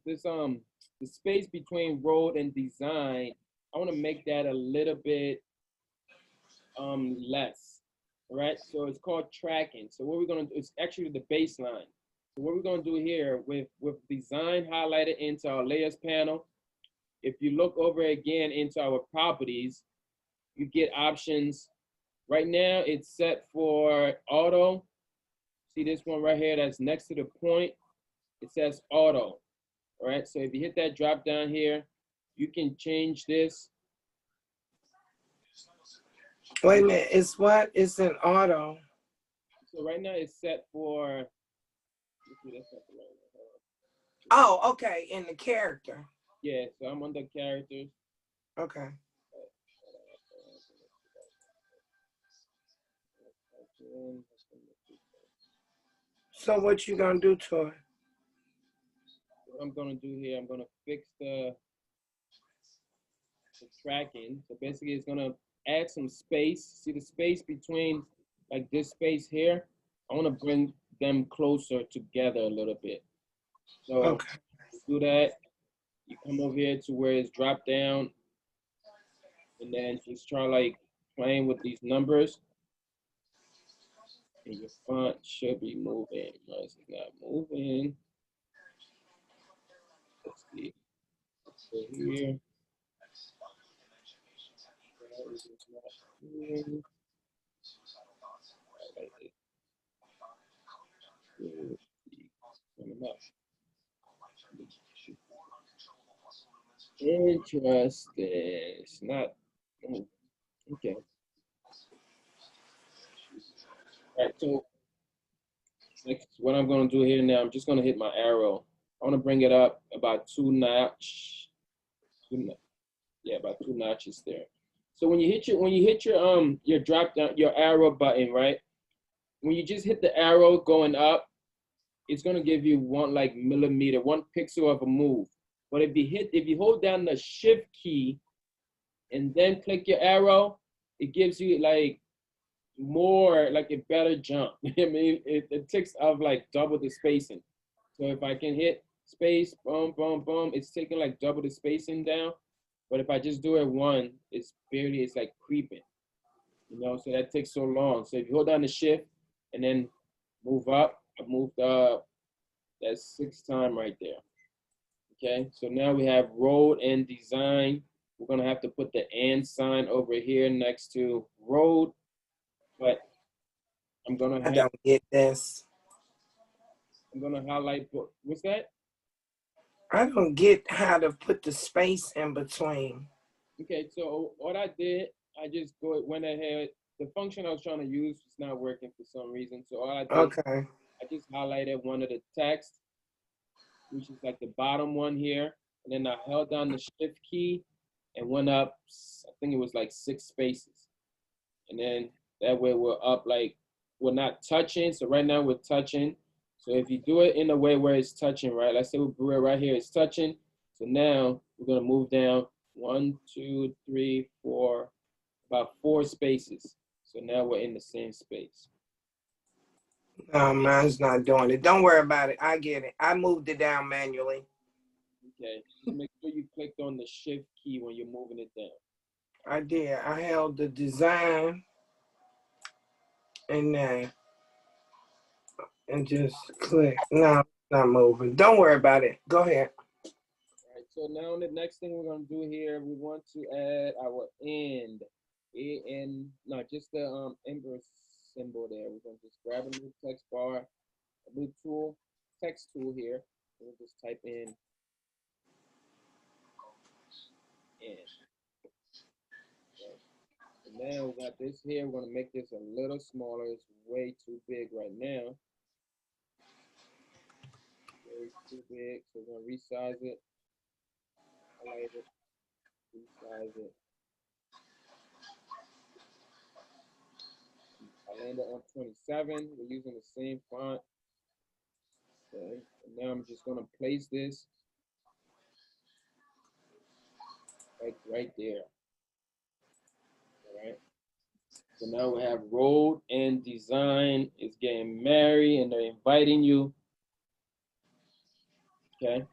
space between road and design, I wanna make that a little bit less, right? So it's called tracking. So what we're gonna do, it's actually the baseline. So what we're gonna do here with design highlighted into our layers panel, if you look over again into our properties, you get options. Right now it's set for auto. See this one right here that's next to the point? It says auto, all right? So if you hit that drop down here, you can change this. Wait a minute, it's what? It's an auto. So right now it's set for, let's see, that's not the right one. Oh, okay, in the character. Yeah, so I'm under characters. Okay. So what you gonna do to it? What I'm gonna do here, I'm gonna fix the tracking. So basically it's gonna add some space. See the space between like this space here? I wanna bring them closer together a little bit. So Okay. to do that, you come over here to where it's drop down and then just try like playing with these numbers. And your font should be moving. No, it's not moving. Let's see. So here. That is not moving. I like it. Should be coming up. Interesting. It's not. Okay. All right. So next, what I'm gonna do here now, I'm just gonna hit my arrow. I want to bring it up about two notches. Yeah, about two notches there. So when you hit your drop down your arrow button, right? When you just hit the arrow going up, it's gonna give you one like millimeter, 1 pixel of a move. But if you hold down the shift key and then click your arrow, it gives you like more, like a better jump. I mean, it takes of like double the spacing. So if I can hit space, boom, boom, boom, it's taking like double the spacing down. But if I just do it one, it's like creeping, you know, so that takes so long. So if you hold down the shift and then move up, I moved up, that's 6th time right there. Okay, so now we have road and design. We're gonna have to put the and sign over here next to road, but I'm gonna I don't get this. highlight, what's that? I don't get how to put the space in between. Okay, so what I did, I just went ahead. The function I was trying to use was not working for some reason. So all I did, Okay. I just highlighted one of the text, which is like the bottom one here. And then I held down the shift key and went up, I think it was like 6 spaces. And then that way we're up like, we're not touching. So right now we're touching. So if you do it in a way where it's touching, right? Let's say we're right here, it's touching. So now we're gonna move down 1, 2, 3, 4, about 4 spaces. So now we're in the same space. No, mine's not doing it. Don't worry about it. I get it. I moved it down manually. Okay, just make sure you clicked on the shift key when you're moving it down. I did. I held the design and then and just click. No, it's not moving. Don't worry about it. Go ahead. All right, so now the next thing we're gonna do here, we want to add our end. No, just the ember symbol there. We're gonna just grab a new text bar, a new tool, text tool here. We'll just type in end. Okay. And now we got this here. We're gonna make this a little smaller. It's way too big right now. Way too big. So we're gonna resize it. Highlight it. Resize it. I landed on 27. We're using the same font. Okay. And now I'm just gonna place this right there. All right. So now we have road and design is getting married and they're inviting you. Okay.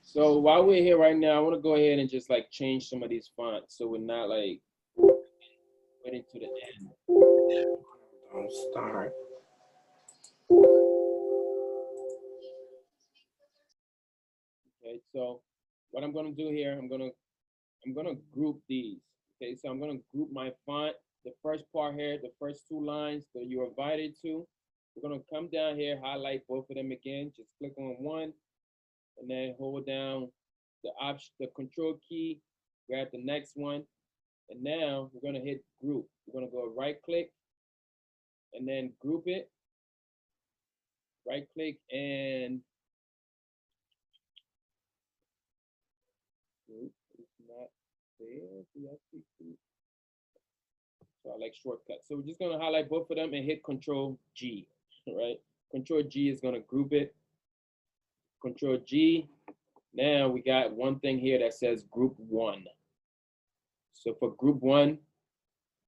So while we're here right now, I want to go ahead and just like change some of these fonts so we're not like waiting to the end. Don't start. Okay, so what I'm gonna do here, I'm gonna group these. Okay, so I'm gonna group my font. The first part here, the first two lines that you're invited to, we're gonna come down here, highlight both of them again. Just click on one, and then hold down the option, the control key, grab the next one, and now we're gonna hit group. We're gonna go right click, and then group it. Right click and group is not there. Do I see group? So I like shortcuts. So we're just gonna highlight both of them and hit Control G, right? Control G is gonna group it. Control G. Now we got one thing here that says Group 1. So for Group 1,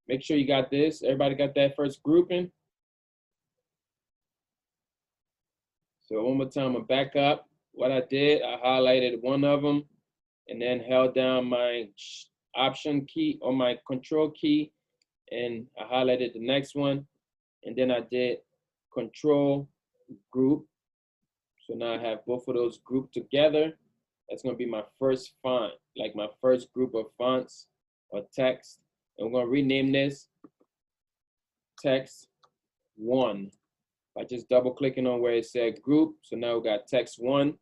make sure you got this. Everybody got that first grouping? So one more time, I'm back up. What I did, I highlighted one of them and then held down my Option key or my Control key, and I highlighted the next one, and then I did Control Group. So now I have both of those grouped together. That's gonna be my first font, like my first group of fonts or text. And we're gonna rename this Text 1 by just double clicking on where it said group. So now we got Text 1.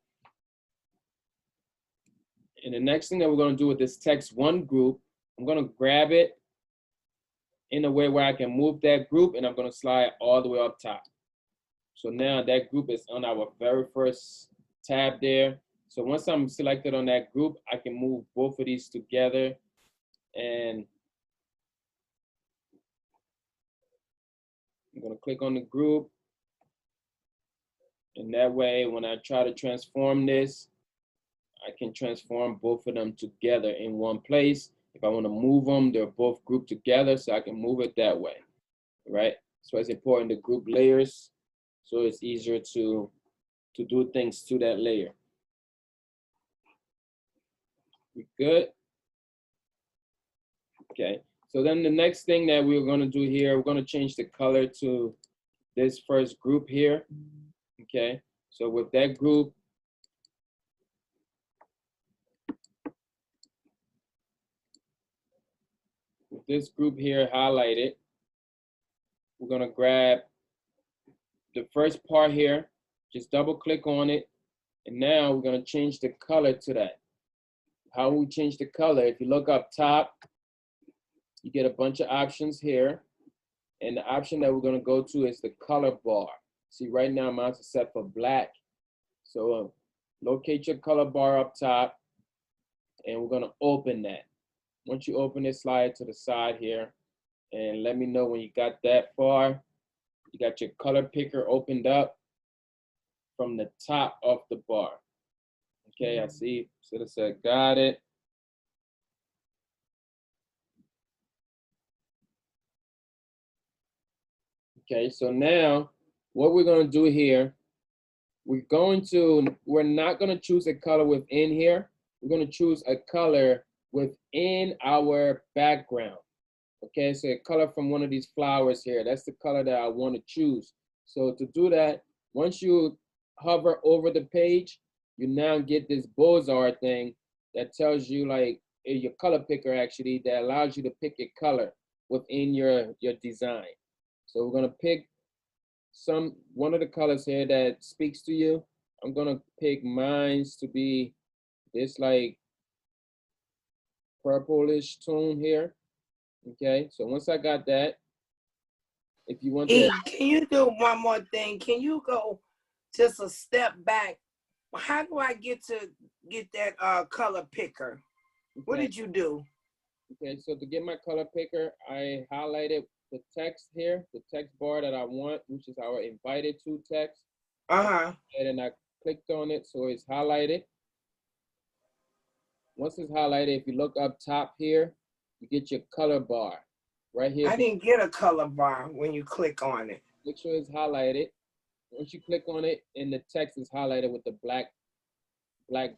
And the next thing that we're gonna do with this Text 1 group, I'm gonna grab it in a way where I can move that group, and I'm gonna slide all the way up top. So now that group is on our very first tab there. So once I'm selected on that group, I can move both of these together, and I'm gonna click on the group. And that way, when I try to transform this, I can transform both of them together in one place. If I wanna move them, they're both grouped together, so I can move it that way, right? So it's important to group layers, so it's easier to do things to that layer. We good? Okay, so then the next thing that we're gonna do here, we're gonna change the color to this first group here, okay? So with that group, with this group here highlighted, we're gonna grab the first part here, just double click on it, and now we're gonna change the color to that. How we change the color, if you look up top, you get a bunch of options here, and the option that we're gonna go to is the color bar. See, right now mine's is set for black. So locate your color bar up top, and we're gonna open that. Once you open it, slide it to the side here, and let me know when you got that far. You got your color picker opened up from the top of the bar. Okay, I see, should have said got it. Okay, so now what we're gonna do here, we're not gonna choose a color within here. We're gonna choose a color within our background. Okay, so a color from one of these flowers here, that's the color that I wanna choose. So to do that, once you hover over the page, you now get this bullseye thing that tells you like your color picker actually, that allows you to pick your color within your design. So we're gonna pick one of the colors here that speaks to you. I'm gonna pick mine's to be this like purplish tone here. Okay, so once I got that, if you want to, Can you do one more thing? Can you go just a step back? How do I get that color picker? What okay, did you do? okay, so to get my color picker, I highlighted the text here, the text bar that I want, which is our invited to text. Uh-huh. And then I clicked on it, so it's highlighted. once it's highlighted, if you look up top here, you get your color bar. Right here, I didn't get a color bar when you click on it. make sure it's highlighted. Once you click on it, and the text is highlighted with the black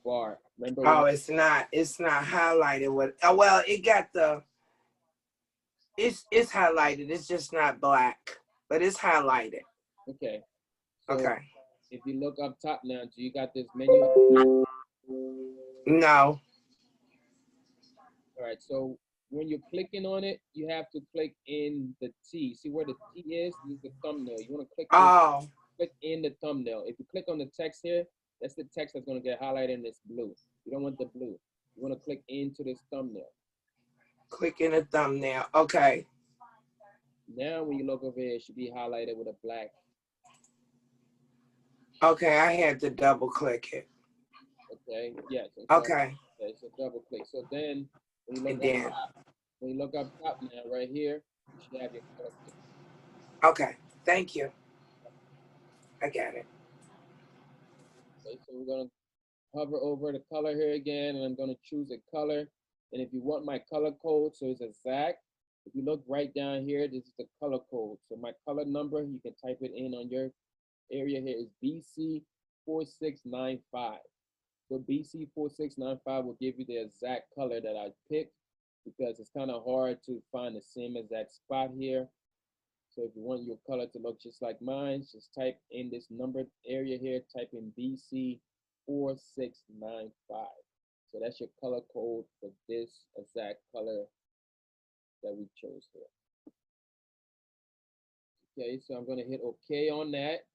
bar. Remember? Oh, it's not highlighted with, oh, well, it got the, it's highlighted. It's just not black, but it's highlighted. Okay. So Okay. if you look up top now, so you got this menu. No. All right, so when you're clicking on it, you have to click in the T. See where the T is? This is the thumbnail. You want to click in the thumbnail. If you click on the text here, that's the text that's going to get highlighted in this blue. You don't want the blue. You want to click into this thumbnail. Click in the thumbnail. Okay. Now when you look over here, it should be highlighted with a black. Okay, I had to double click it. Okay, yes. Okay. Okay, so double click. So then when you And look then, up top, now, right here, you should have your color pick. okay, thank you. I got it. Okay, so we're gonna hover over the color here again, and I'm gonna choose a color. And if you want my color code, so it's exact. If you look right down here, this is the color code. So my color number, you can type it in on your area here, is BC4695. So BC4695 will give you the exact color that I picked, because it's kind of hard to find the same exact spot here. So if you want your color to look just like mine, just type in this numbered area here, type in BC4695. So that's your color code for this exact color that we chose here. Okay, so I'm gonna hit OK on that.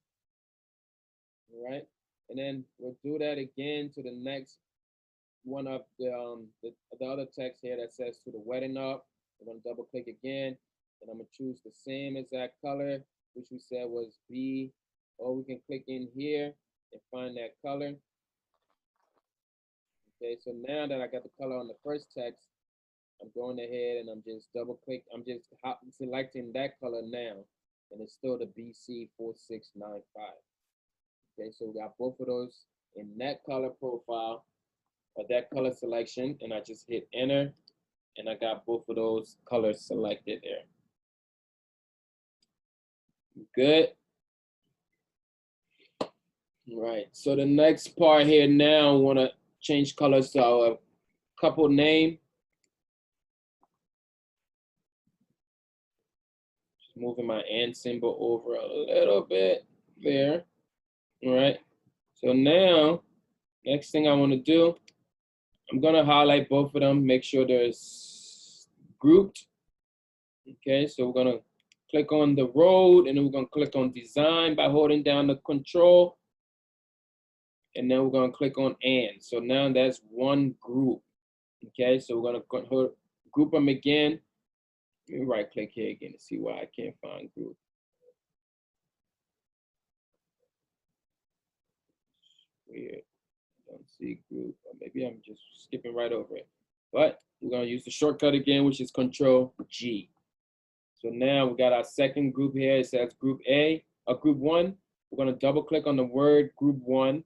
All right, and then we'll do that again to the next one of the other text here that says to the wedding up. I'm gonna double click again, and I'm gonna choose the same exact color, which we said was B, or we can click in here and find that color. Okay, so now that I got the color on the first text, I'm going ahead and I'm just selecting that color now, and it's still the BC4695. Okay, so we got both of those in that color profile, or that color selection, and I just hit enter, and I got both of those colors selected there. Good. Right, so the next part here now, I want to change colors to our couple name. Just moving my and symbol over a little bit there. All right, so now, next thing I want to do, I'm going to highlight both of them, make sure they're grouped. Okay, so we're going to click on the road, and then we're going to click on design by holding down the control. And then we're going to click on and. So now that's one group. Okay, so we're going to group them again. Let me right click here again to see why I can't find group. Weird. I don't see group. Or maybe I'm just skipping right over it. But we're going to use the shortcut again, which is Control G. So now we got our second group here. It says group A, or group 1. We're going to double click on the word group 1.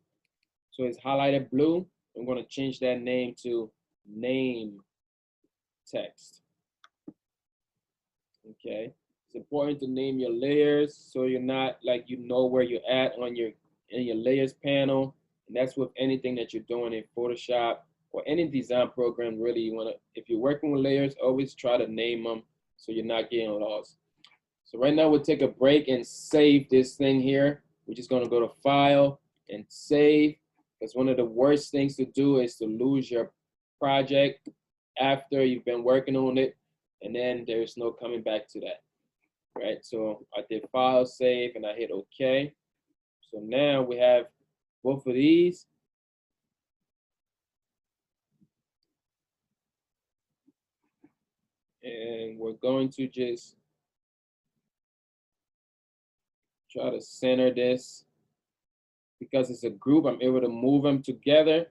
So it's highlighted blue. I'm going to change that name to name text. Okay. It's important to name your layers so you're not like you know where you're at on your layers panel. And that's with anything that you're doing in Photoshop or any design program. Really, you want to, if you're working with layers, always try to name them so you're not getting lost. So right now we'll take a break and save this thing here. We're just going to go to File and Save. Because one of the worst things to do is to lose your project after you've been working on it, and then there's no coming back to that, right? So I did File, Save, and I hit OK. So now we have both of these. And we're going to just try to center this. Because it's a group, I'm able to move them together,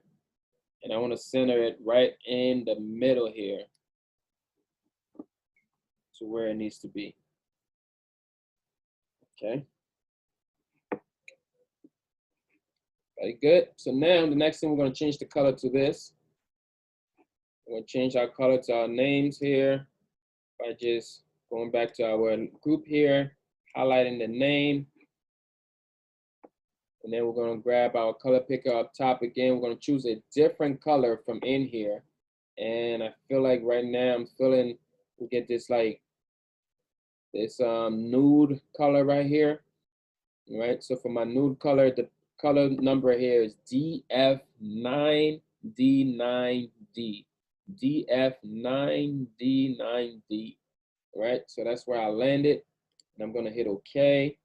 and I want to center it right in the middle here to where it needs to be. Okay. Very good. So now the next thing, we're going to change the color to this. We'll change our color to our names here by just going back to our group here, highlighting the name. And then we're gonna grab our color picker up top again. We're gonna choose a different color from in here. And I feel like right now I'm feeling, we get this like, this nude color right here. All right, so for my nude color, the color number here is DF9D9D. DF9D9D. All right, so that's where I landed. And I'm gonna hit OK.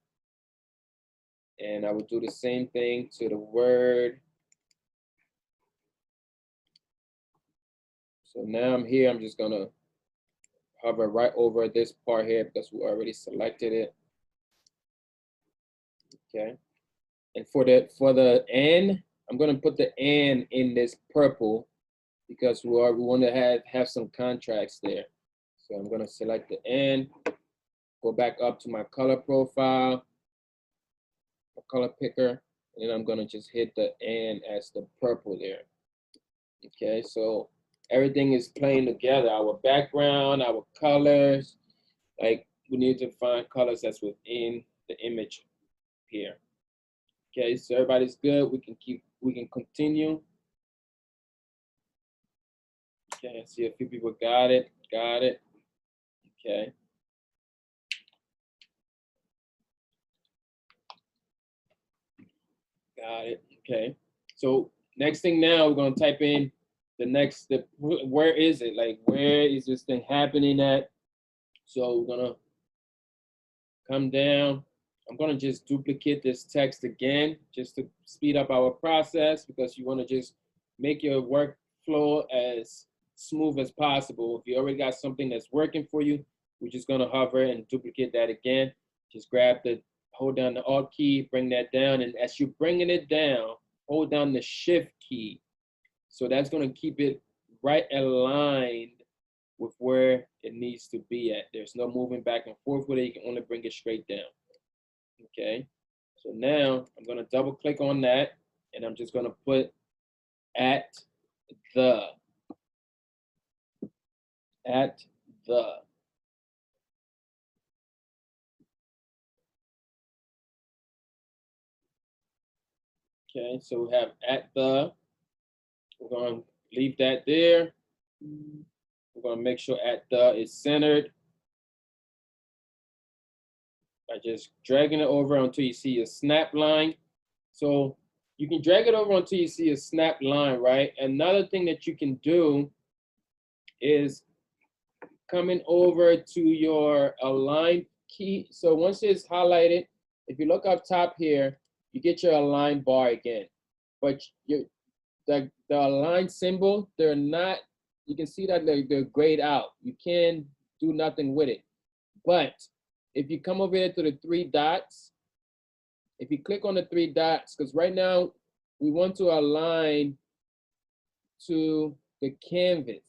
And I will do the same thing to the word. So now I'm here, I'm just gonna hover right over this part here because we already selected it. Okay. And for the N, I'm gonna put the N in this purple because we want to have some contrast there. So I'm gonna select the N, go back up to my color profile, my color picker, and then I'm gonna just hit the N as the purple there. Okay, so everything is playing together. Our background, our colors, like we need to find colors that's within the image here. Okay, so everybody's good. We can continue. Okay, I see a few people got it. Okay. Got it. Okay. So next thing now, we're gonna type in where is it? Like, where is this thing happening at? So we're gonna come down. I'm gonna just duplicate this text again, just to speed up our process, because you wanna just make your workflow as smooth as possible. If you already got something that's working for you, we're just gonna hover and duplicate that again. Just hold down the Alt key, bring that down, and as you're bringing it down, hold down the Shift key. So that's gonna keep it right aligned with where it needs to be at. There's no moving back and forth with it, you can only bring it straight down. Okay, so now I'm gonna double click on that, and I'm just gonna put at the. Okay, so we have at the, we're gonna leave that there. We're gonna make sure at the is centered by just dragging it over until you see a snap line. So you can drag it over until you see a snap line, right? Another thing that you can do is coming over to your align key. So once it's highlighted, if you look up top here, you get your align bar again. But the align symbol, they're not, you can see that they're grayed out. You can't do nothing with it. But if you come over here to the 3 dots, if you click on the 3 dots, because right now we want to align to the canvas.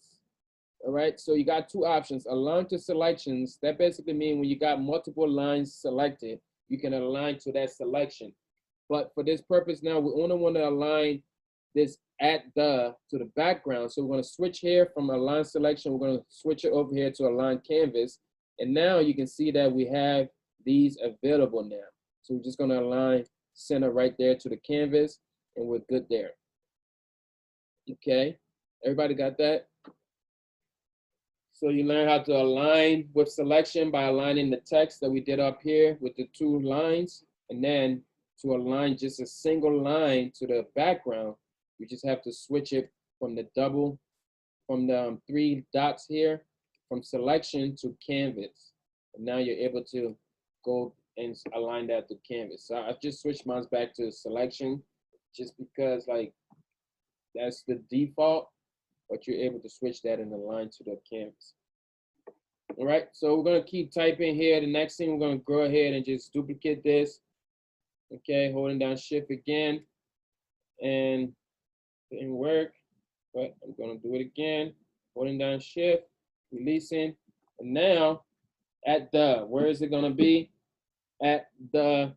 All right, so you got 2 options, align to selections. That basically means when you got multiple lines selected, you can align to that selection. But for this purpose now, we only want to align this to the background. So we're going to switch here from align selection. We're going to switch it over here to align canvas. And now you can see that we have these available now. So we're just going to align center right there to the canvas, and we're good there. Okay, everybody got that? So you learn how to align with selection by aligning the text that we did up here with the 2 lines. And then to align just a single line to the background, you just have to switch it from the 3 dots here, from selection to canvas. And now you're able to go and align that to canvas. So I just switched mine back to selection just because like that's the default, but you're able to switch that and align to the canvas. All right, so we're gonna keep typing here. The next thing we're gonna go ahead and just duplicate this. Okay, holding down Shift again, and didn't work, but I'm gonna do it again. Holding down Shift, releasing, and now at the, where is it gonna be? At the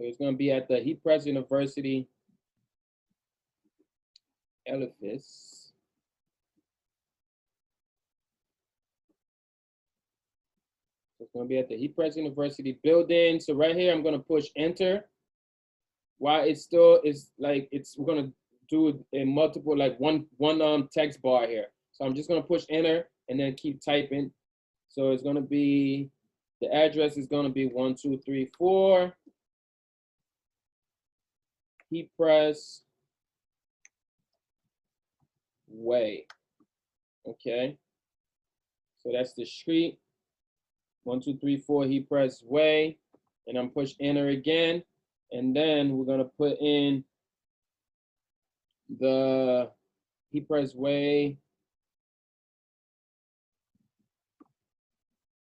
So it's gonna be at the Heat Press University edifice. So it's gonna be at the Heat Press University building. So right here, I'm gonna push enter. While it still is like we're gonna do it in multiple, like one text bar here. So I'm just gonna push enter and then keep typing. So it's gonna be, the address is gonna be 1234 Heat Press Way. Okay. So that's the street, 1234 Heat Press Way, and I'm push enter again. And then we're gonna put in the Heat Press Way.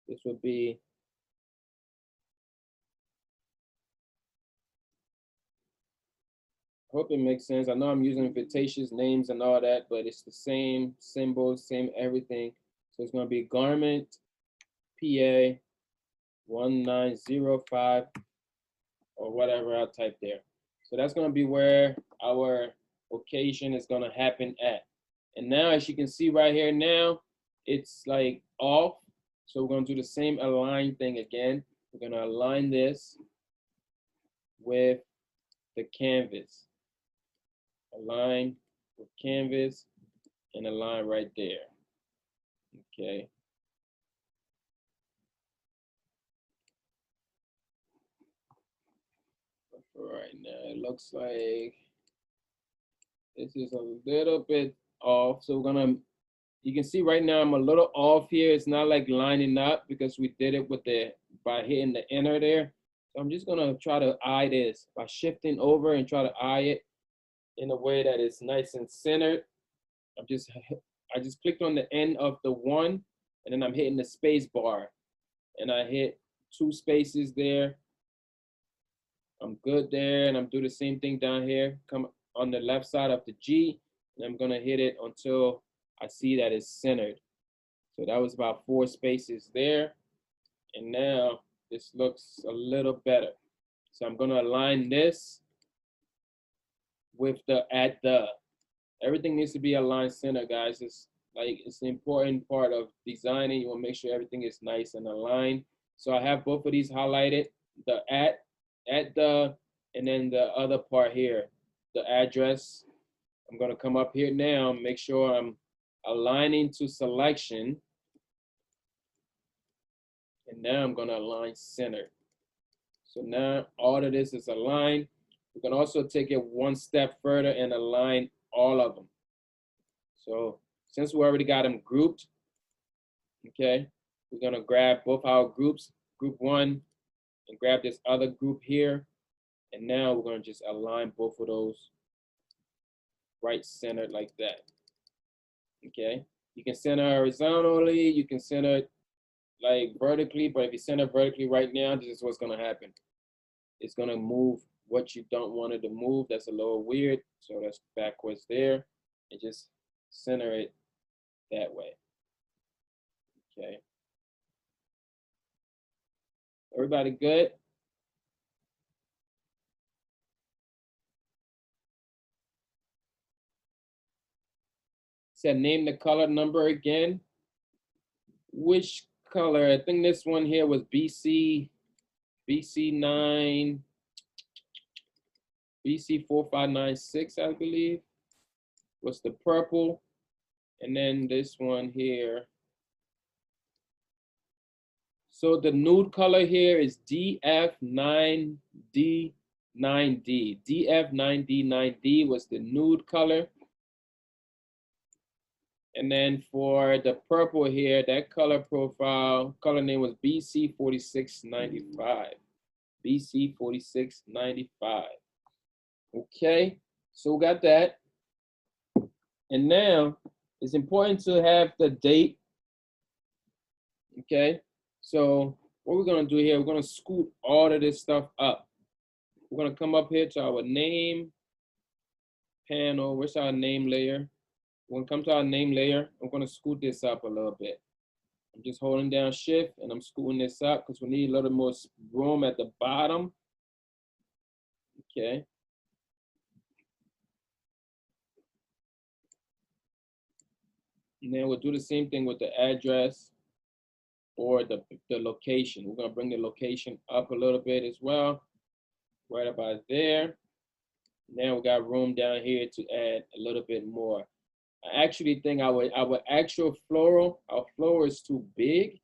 This would be, I hope it makes sense. I know I'm using fictitious names and all that, but it's the same symbols, same everything. So it's gonna be Garment, PA 1905, or whatever I'll type there. So that's gonna be where our occasion is gonna happen at. And now, as you can see right here now, it's like off. So we're gonna do the same align thing again. We're gonna align this with the canvas. Align with canvas and align right there. Okay. But for right now, it looks like this is a little bit off. So we're gonna, you can see right now I'm a little off here. It's not like lining up because we did it with by hitting the enter there. So I'm just gonna try to eye this by shifting over and try to eye it in a way that is nice and centered. I just clicked on the end of the one, and then I'm hitting the space bar, and I hit 2 spaces there. I'm good there, and I'm doing the same thing down here. Come on the left side of the G, and I'm gonna hit it until I see that it's centered. So that was about 4 spaces there, and now this looks a little better. So I'm gonna align this with everything needs to be aligned center, guys. It's an important part of designing. You want to make sure everything is nice and aligned. So I have both of these highlighted, the and then the other part here, the address. I'm gonna come up here now, make sure I'm aligning to selection. And now I'm gonna align center. So now all of this is aligned. We can also take it one step further and align all of them. So since we already got them grouped, okay, we're gonna grab both our groups, group 1, and grab this other group here. And now we're gonna just align both of those right centered like that. Okay, you can center horizontally, you can center it like vertically, but if you center vertically right now, this is what's gonna happen. It's gonna move what you don't want it to move. That's a little weird. So that's backwards there, and just center it that way. Okay. Everybody good? Said name the color number again. Which color? I think this one here was BC9, BC 4596, I believe. Was the purple. And then this one here. So the nude color here is DF9D9D. DF9D9D was the nude color. And then for the purple here, that color profile, color name was BC4695. BC4695. Okay, so we got that. And now it's important to have the date. Okay, so what we're gonna do here, we're gonna scoot all of this stuff up. We're gonna come up here to our name panel. Where's our name layer? We're gonna come to our name layer. I'm gonna scoot this up a little bit. I'm just holding down shift and I'm scooting this up because we need a little more room at the bottom. Okay. And then we'll do the same thing with the address or the location. We're gonna bring the location up a little bit as well, right about there. Now we got room down here to add a little bit more. I actually think our actual our floor is too big.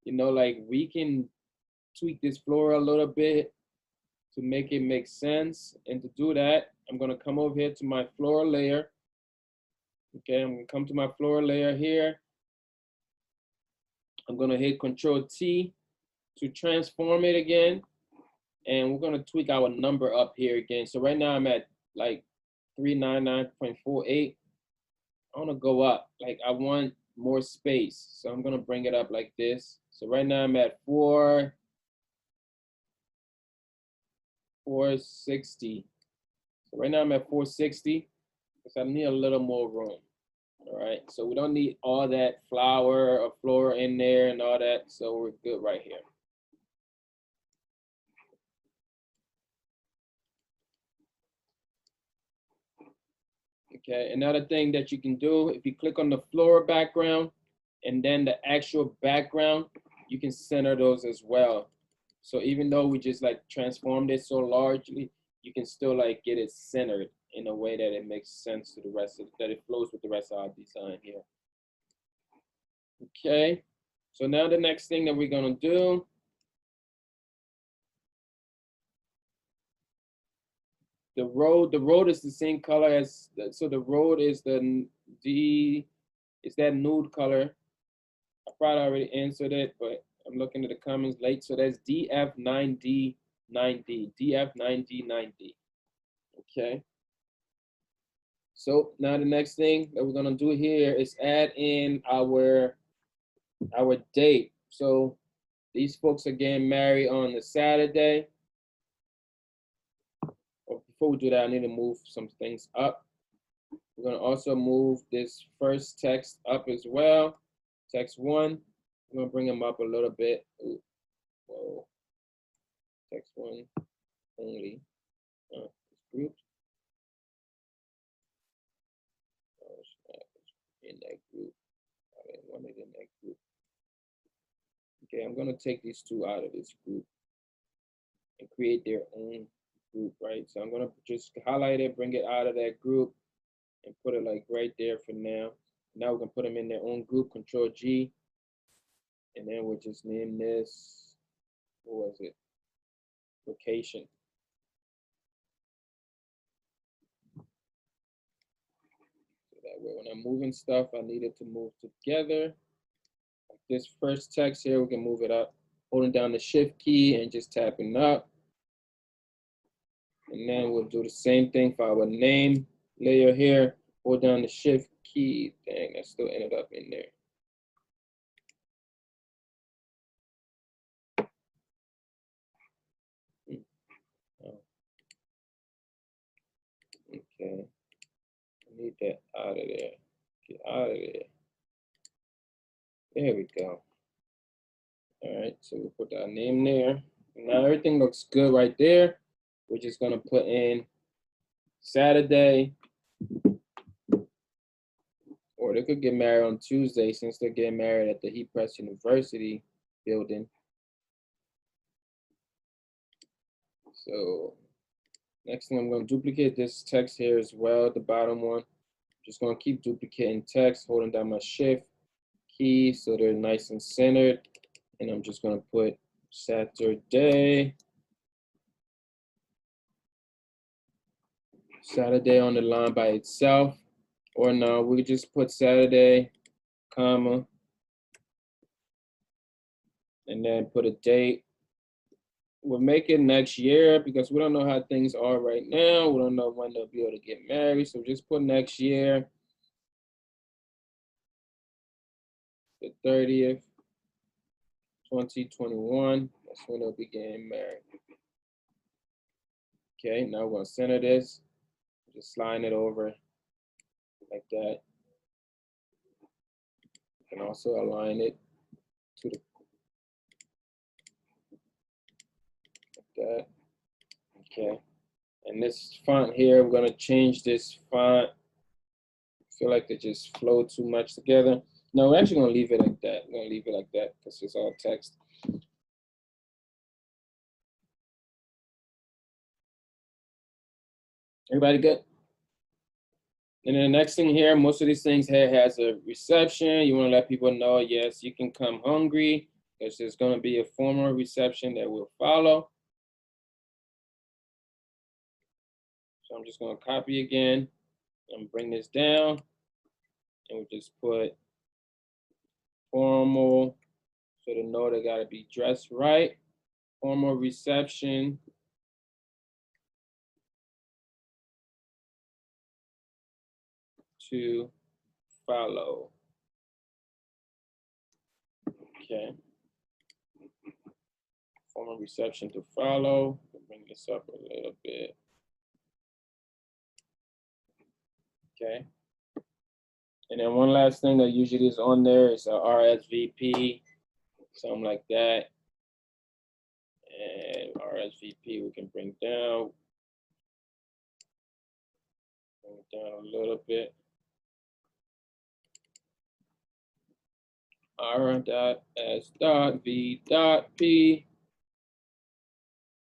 You know, like we can tweak this floor a little bit to make it make sense. And to do that, I'm gonna come over here to my floor layer. Okay, I'm gonna come to my floor layer here. I'm gonna hit Control T to transform it again. And we're gonna tweak our number up here again. So right now I'm at like 399.48. I wanna go up, like I want more space. So I'm gonna bring it up like this. So right now I'm at 460. So right now I'm at 460 because I need a little more room. All right, so we don't need all that flower or floor in there and all that. So we're good right here. Okay, another thing that you can do, if you click on the floor background and then the actual background, you can center those as well. So even though we just like transformed it so largely, you can still like get it centered in a way that it makes sense to the rest of, that it flows with the rest of our design here. Okay, so now the next thing that we're gonna do, the road is the same color as, so the road is it's that nude color. I probably already answered it, but I'm looking at the comments late. So that's DF9D9D, DF9D9D, okay? So now the next thing that we're gonna do here is add in our date. So these folks are getting married on the Saturday. Before we do that, I need to move some things up. We're gonna also move this first text up as well. Text 1, I'm gonna bring them up a little bit. Ooh, whoa. Text 1 only. It's grouped. Oh, it's not in that group. I didn't want it in that group. Okay, I'm gonna take these two out of this group and create their own group, right? So I'm gonna just highlight it, bring it out of that group, and put it like right there for now. Now we can put them in their own group, Control G, and then we'll just name this, what was it? Location. So that way when I'm moving stuff, I need it to move together. Like this first text here, we can move it up, holding down the Shift key and just tapping up. And then we'll do the same thing for our name layer here. Hold down the Shift key. Dang, that still ended up in there. Oh. Okay. I need that out of there. Get out of there. There we go. All right, so we'll put our name there. Now everything looks good right there. We're just gonna put in Saturday, or they could get married on Tuesday since they're getting married at the Heat Press University building. So next thing, I'm gonna duplicate this text here as well, the bottom one. Just gonna keep duplicating text, holding down my Shift key so they're nice and centered. And I'm just gonna put Saturday. Saturday on the line by itself. Or no, we could just put Saturday, comma, and then put a date. We'll make it next year because we don't know how things are right now. We don't know when they'll be able to get married. So just put next year, the 30th, 2021. That's when they'll be getting married. Okay, now we're gonna center this. Just slide it over like that. You can also align it to the, like that. Okay. And this font here, I'm gonna change this font. I feel like they just flow too much together. No, we're actually gonna leave it like that. I'm gonna leave it like that because it's all text. Everybody good? And then the next thing here, most of these things here has a reception. You want to let people know, yes, you can come hungry because there's going to be a formal reception that will follow. So I'm just going to copy again and bring this down. And we just put formal, so they know they got to be dressed right. Formal reception. To follow. Okay. Formal reception to follow. Bring this up a little bit. Okay. And then one last thing that usually is on there is a RSVP, something like that. And RSVP we can bring down. Bring it down a little bit. R.S.V.P.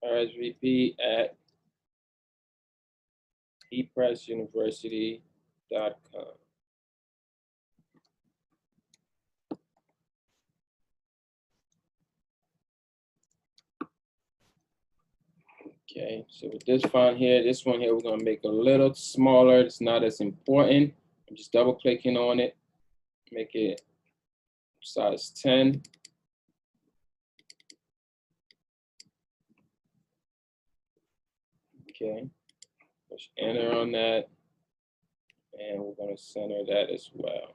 RSVP at epressuniversity.com. Okay, so with this font here, this one here, we're gonna make a little smaller. It's not as important. I'm just double clicking on it, make it size 10. Okay, push enter on that. And we're gonna center that as well.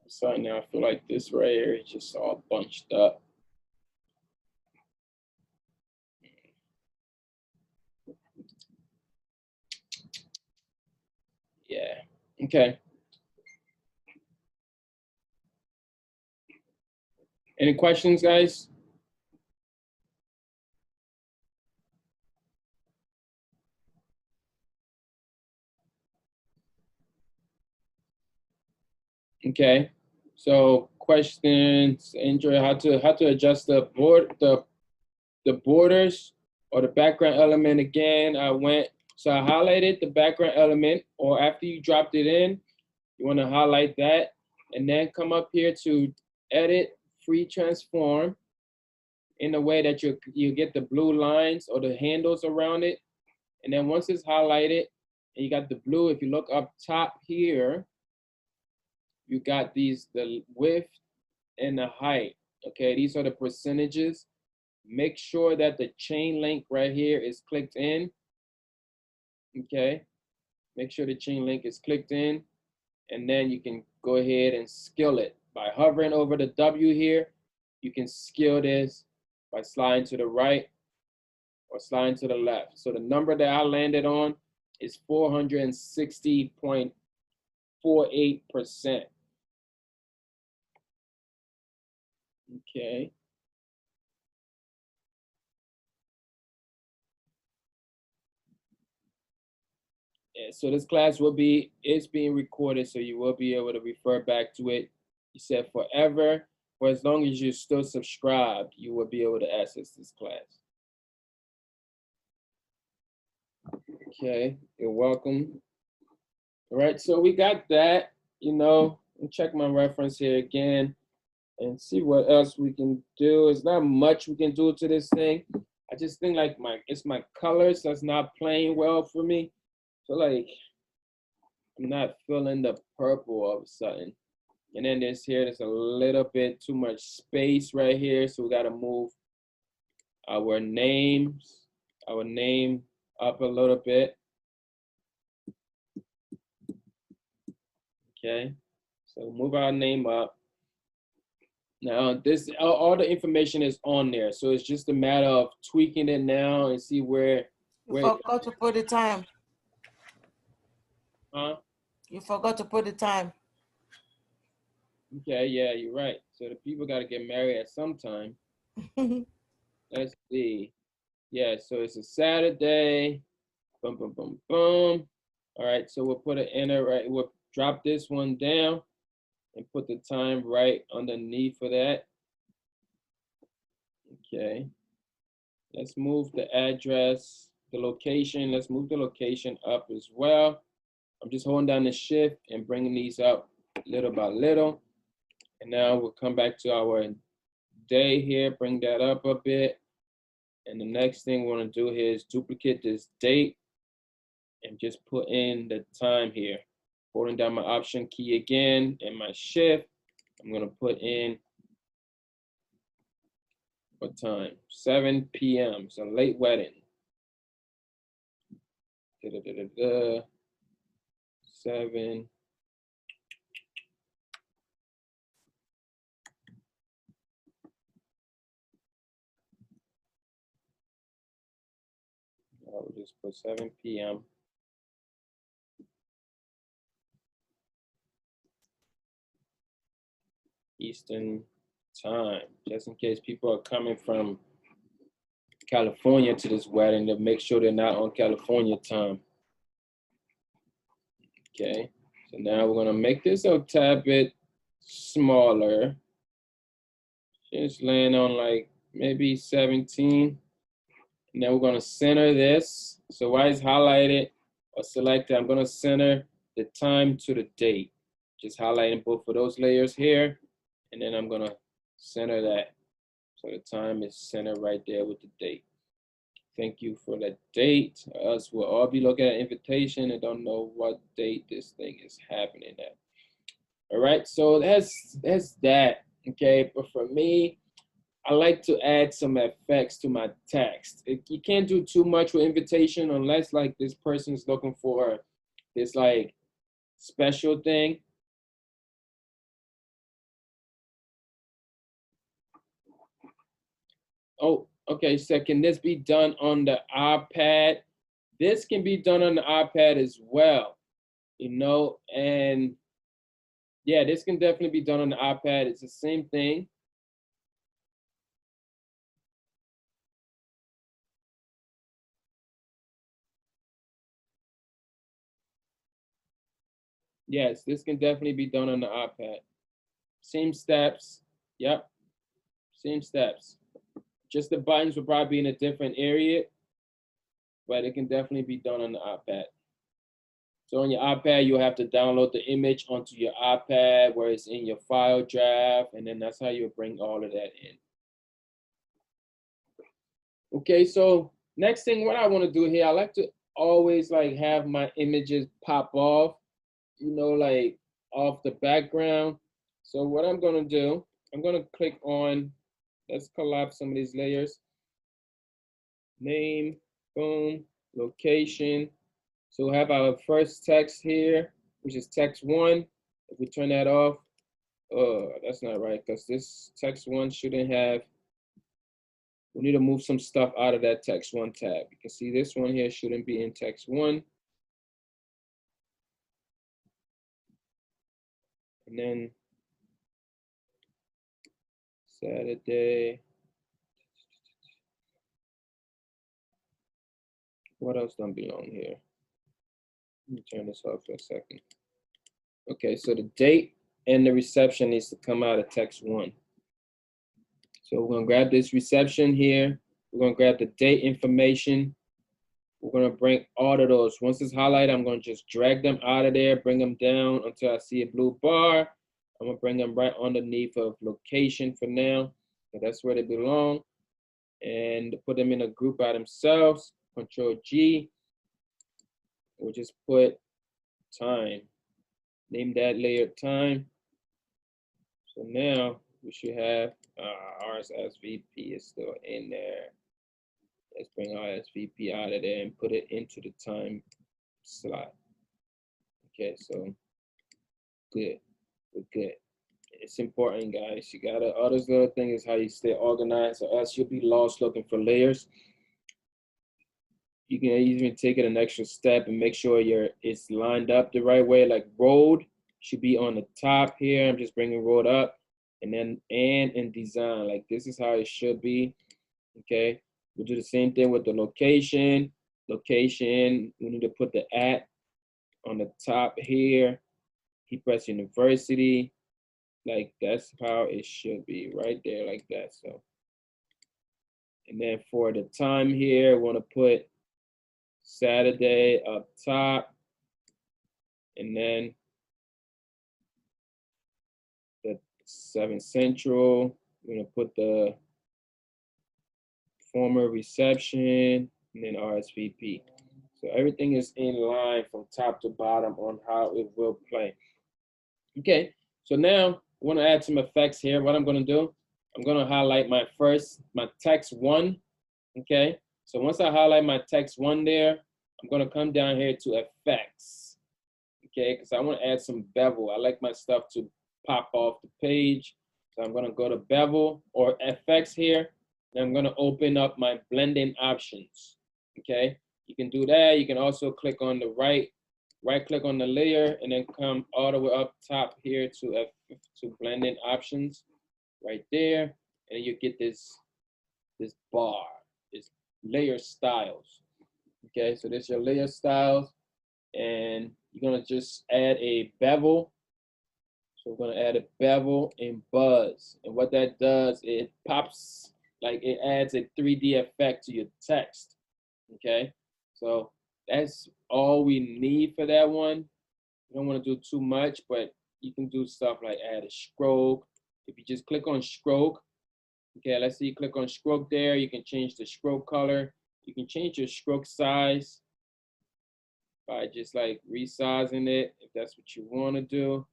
So now I feel like this right here is just all bunched up. Yeah, okay. Any questions, guys? Okay, so questions, Andrea, how to adjust the borders or the background element again. I highlighted the background element, or after you dropped it in, you want to highlight that and then come up here to edit free transform in a way that you get the blue lines or the handles around it. And then once it's highlighted and you got the blue, if you look up top here, you got the width and the height. Okay, these are the percentages. Make sure that the chain link right here is clicked in. Okay, make sure the chain link is clicked in, and then you can go ahead and scale it. By hovering over the W here, you can scale this by sliding to the right or sliding to the left. So the number that I landed on is 460.48%. Okay. Yeah, so this class is being recorded, so you will be able to refer back to it. You said forever, for as long as you're still subscribed, you will be able to access this class. Okay, you're welcome. All right, so we got that, I'll check my reference here again and see what else we can do. There's not much we can do to this thing. I just think like it's my colors that's not playing well for me. So like, I'm not feeling the purple all of a sudden. And then there's a little bit too much space right here. So we gotta move our name up a little bit. Okay, so move our name up. Now all the information is on there. So it's just a matter of tweaking it now and see where. You forgot to put the time. Huh? You forgot to put the time. Okay, yeah, you're right. So the people got to get married at some time. Let's see. Yeah, so it's a Saturday. Boom, boom, boom, boom. All right, so we'll put an enter right. We'll drop this one down and put the time right underneath for that. Okay. Let's move the address, the location. Let's move the location up as well. I'm just holding down the shift and bringing these up little by little. And now we'll come back to our day here, bring that up a bit. And the next thing we want to do here is duplicate this date and just put in the time here. Holding down my option key again and my shift. I'm going to put in what time? 7 p.m. It's a late wedding. 7. I will just put 7 p.m. Eastern time, just in case people are coming from California to this wedding, to make sure they're not on California time. Okay, so now we're gonna make this a tad bit smaller. Just land on like maybe 17. And then we're gonna center this. So while it's highlighted or selected, I'm gonna center the time to the date. Just highlighting both of those layers here. And then I'm gonna center that. So the time is centered right there with the date. Thank you for that date. Us will all be looking at invitation and don't know what date this thing is happening at. All right, so that's that. Okay, but for me, I like to add some effects to my text. You can't do too much with invitation unless like this person's looking for this like special thing. Oh, okay, so can this be done on the iPad? This can be done on the iPad as well, you know, and yeah, this can definitely be done on the iPad. It's the same thing. Yes, this can definitely be done on the iPad. Same steps, yep, same steps. Just the buttons will probably be in a different area, but it can definitely be done on the iPad. So on your iPad, you'll have to download the image onto your iPad where it's in your file draft, and then that's how you'll bring all of that in. Okay, so next thing, what I want to do here, I like to always like have my images pop off, you know, like off the background. So what I'm gonna do, I'm gonna click on, let's collapse some of these layers. Name, boom, location. So we'll have our first text here, which is text 1. If we turn that off, that's not right, because this text 1 shouldn't have, we need to move some stuff out of that text 1 tab. You can see this one here shouldn't be in text 1. And then Saturday. What else don't belong here? Let me turn this off for a second. Okay, so the date and the reception needs to come out of text 1. So we're gonna grab this reception here. We're gonna grab the date information. We're gonna bring all of those. Once it's highlighted, I'm gonna just drag them out of there, bring them down until I see a blue bar. I'm gonna bring them right underneath of location for now. So that's where they belong. And put them in a group by themselves, Control G. We'll just put time. Name that layer time. So now we should have RSVP is still in there. Let's bring RSVP out of there and put it into the time slot. Okay, so good, we're good. It's important, guys. You gotta, all this little thing is how you stay organized, or else you'll be lost looking for layers. You can even take it an extra step and make sure it's lined up the right way, like road. should be on the top here. I'm just bringing road up, and then and in design, like this is how it should be. Okay, we'll do the same thing with the location. Location, we need to put the @ on the top here. Press University, like that's how it should be, right there, like that. So, and then for the time here, I want to put Saturday up top, and then the 7 Central. We're gonna put the former reception, and then RSVP. So everything is in line from top to bottom on how it will play. Okay, so now I want to add some effects here. What I'm going to do, I'm going to highlight my text 1. Okay, so once I highlight my text 1 there, I'm going to come down here to effects. Okay, because I want to add some bevel. I like my stuff to pop off the page. So I'm going to go to bevel or effects here. And I'm going to open up my blending options. Okay, you can do that. You can also click on the right click on the layer and then come all the way up top here to blending options right there, and you get this bar, this layer styles. Okay, so this is your layer styles, and you're gonna just add a bevel. So we're gonna add a bevel and buzz, and what that does, it pops, like it adds a 3D effect to your text. Okay, so that's all we need for that one. You don't want to do too much, but you can do stuff like add a stroke. If you just click on stroke, okay, let's see, you click on stroke there, you can change the stroke color. You can change your stroke size by just like resizing it, if that's what you want to do.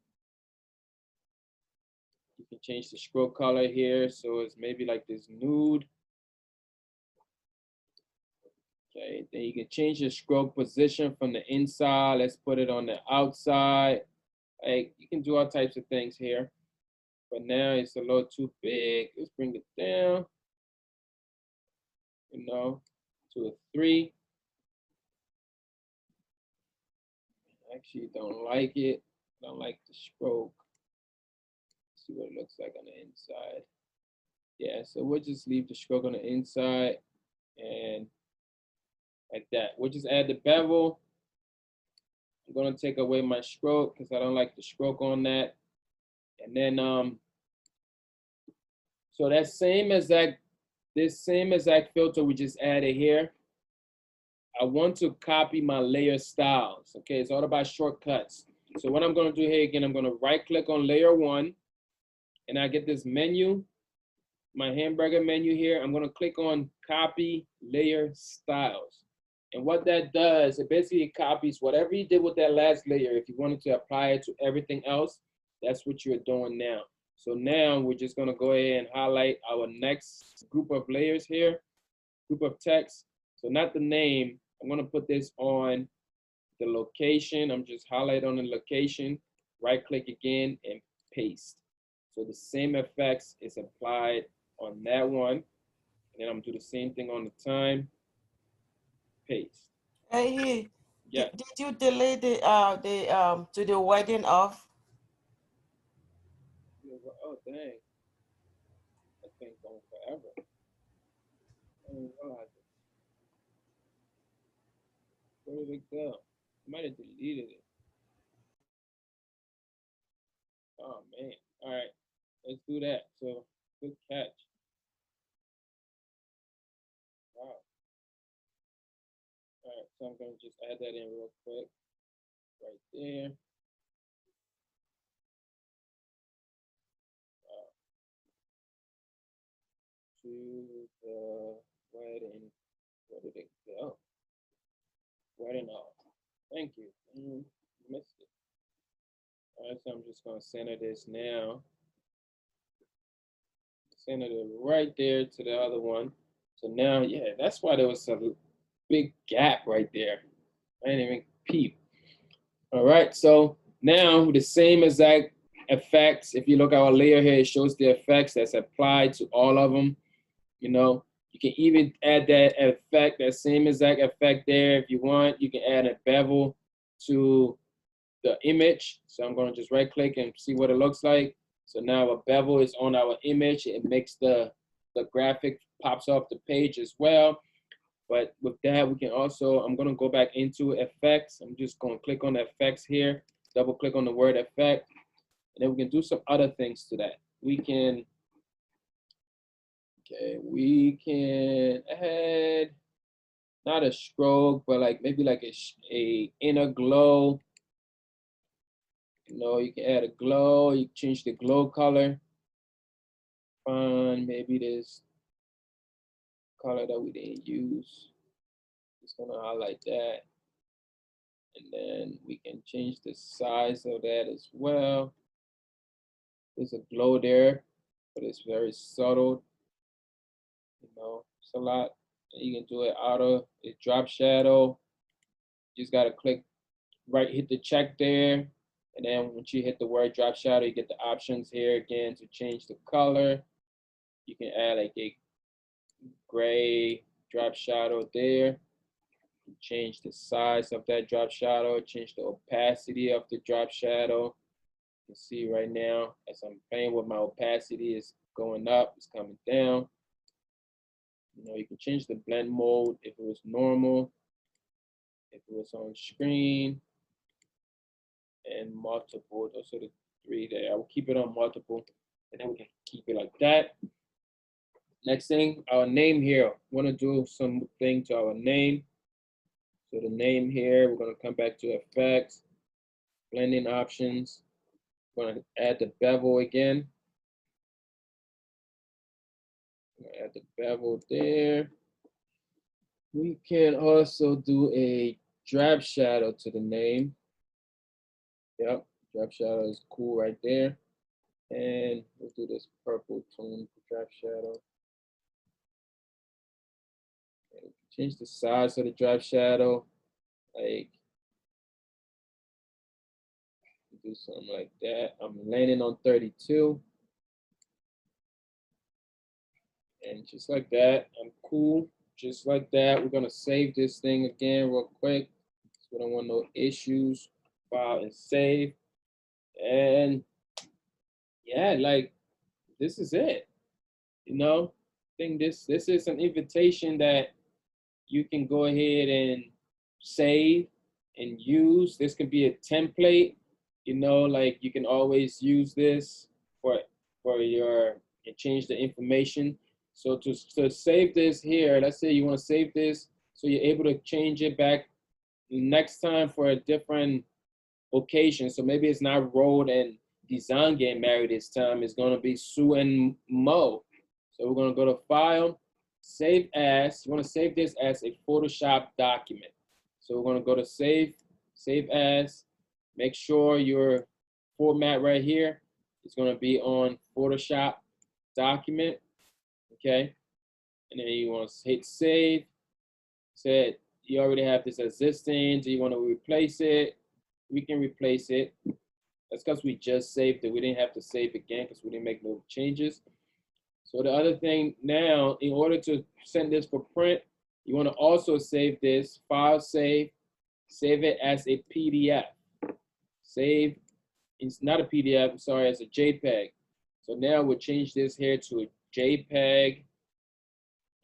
You can change the stroke color here, so it's maybe like this nude. Okay, then you can change your stroke position from the inside. Let's put it on the outside. Like, you can do all types of things here. But now it's a little too big. Let's bring it down, you know, to a 3. I actually don't like it. I don't like the stroke. Let's see what it looks like on the inside. Yeah, so we'll just leave the stroke on the inside and like that. We'll just add the bevel. I'm gonna take away my stroke because I don't like the stroke on that. And then so that same exact filter we just added here, I want to copy my layer styles. Okay, it's all about shortcuts. So what I'm gonna do here again, I'm gonna right click on layer 1, and I get this menu, my hamburger menu here. I'm gonna click on copy layer styles. And what that does, it basically copies whatever you did with that last layer. If you wanted to apply it to everything else, that's what you're doing now. So now we're just gonna go ahead and highlight our next group of layers here, group of text. So not the name, I'm gonna put this on the location. I'm just highlight on the location, right click again and paste. So the same effects is applied on that one. And then I'm gonna do the same thing on the time, paste. Hey, Yeah. did you delay the to the wedding off? Oh dang. That thing's going forever. I didn't realize it. Where did it go? I might have deleted it. Oh man. All right. Let's do that. So good catch. Wow. All right, so I'm gonna just add that in real quick, right there. To the wedding, where did it go? Wedding off. Thank you. Missed it. All right, so I'm just gonna center this now. Center it right there to the other one. So now, yeah, that's why there was a big gap right there. I didn't even peep. All right, so now the same exact effects. If you look at our layer here, it shows the effects that's applied to all of them. You know, you can even add that effect, that same exact effect there if you want. You can add a bevel to the image. So I'm gonna just right click and see what it looks like. So now a bevel is on our image. It makes the graphic pops off the page as well. But with that, we can also, I'm gonna go back into effects. I'm just gonna click on the effects here, double click on the word effect, and then we can do some other things to that. We can, okay, we can add, not a stroke, but like maybe like a inner glow. You know, you can add a glow, you change the glow color. Find maybe this color that we didn't use. Just gonna highlight that. And then we can change the size of that as well. There's a glow there, but it's very subtle. You know, it's a lot. And you can do it auto, it drop shadow. Just gotta click right, hit the check there. And then once you hit the word drop shadow, you get the options here again to change the color. You can add like a gray drop shadow there. Change the size of that drop shadow, change the opacity of the drop shadow. You can see right now, as I'm playing with my opacity, it's going up, it's coming down. You know, you can change the blend mode if it was normal, if it was on screen, and multiple. Those are the three there. I will keep it on multiple, and then we can keep it like that. Next thing, our name here. Want to do something to our name. So the name here, we're going to come back to effects, blending options. We're going to add the bevel again. Add the bevel there. We can also do a drop shadow to the name. Yep, drop shadow is cool right there. And we'll do this purple tone for drop shadow. Okay, change the size of the drop shadow. Like, do something like that. I'm landing on 32. And just like that, I'm cool. Just like that, we're gonna save this thing again real quick. So we don't want no issues. File and save. And yeah, like this is it. You know, I think this is an invitation that you can go ahead and save and use. This could be a template. You know, like you can always use this for your and change the information. So to save this here, let's say you want to save this, so you're able to change it back next time for a different occasion. So maybe it's not Road and Design getting married this time. It's going to be Sue and Mo. So we're going to go to File, Save As. You want to save this as a Photoshop document. So we're going to go to Save As. Make sure your format right here is going to be on Photoshop document. Okay. And then you want to hit Save. Said you already have this existing. Do you want to replace it? We can replace it. That's because we just saved it. We didn't have to save again because we didn't make no changes. So the other thing now, in order to send this for print, you want to also save this, File, Save it as a PDF. Save, it's not a PDF, I'm sorry, as a JPEG. So now we'll change this here to a JPEG,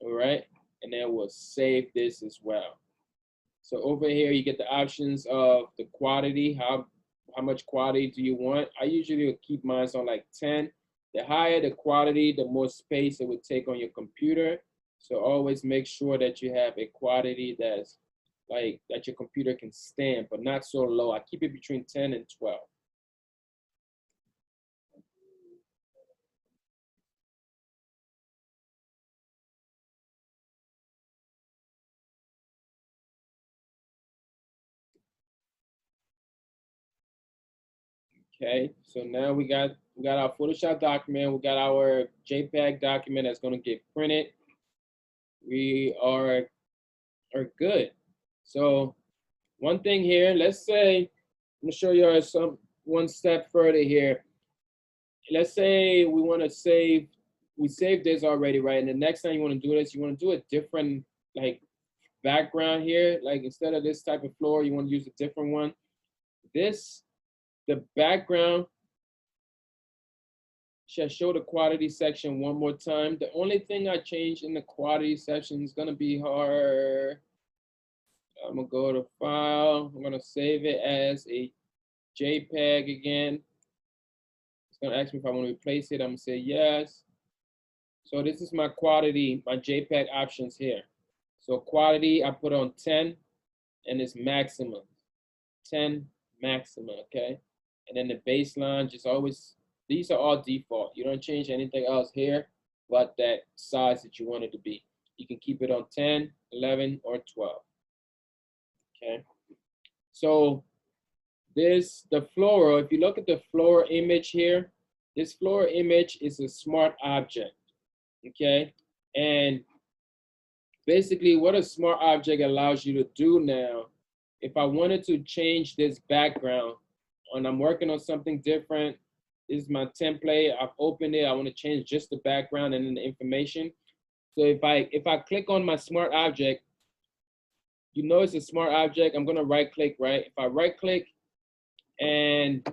all right? And then we'll save this as well. So over here, you get the options of the quality, how much quality do you want? I usually keep mine on like 10. The higher the quality, the more space it would take on your computer. So always make sure that you have a quality that's like that your computer can stand, but not so low. I keep it between 10 and 12. Okay, so now we got our Photoshop document, we got our JPEG document that's gonna get printed. We are good. So one thing here, let's say, I'm gonna show you one step further here. Let's say we wanna save, we saved this already, right? And the next time you wanna do this, you wanna do a different like background here. Like instead of this type of floor, you wanna use a different one. This the background shall show the quality section one more time. The only thing I changed in the quality section is gonna be hard. I'm gonna go to file. I'm gonna save it as a JPEG again. It's gonna ask me if I want to replace it. I'm gonna say yes. So this is my quality, my JPEG options here. So quality, I put on 10 and it's maximum. 10 maximum, okay? And then the baseline, just always, these are all default. You don't change anything else here but that size that you want it to be. You can keep it on 10, 11, or 12. Okay. So this, the Flora, if you look at the Flora image here, this Flora image is a smart object. Okay. And basically what a smart object allows you to do now, if I wanted to change this background and I'm working on something different, this is my template, I've opened it, I want to change just the background and then the information. So if I click on my smart object, you know it's a smart object, I'm gonna right click, right? If I right click and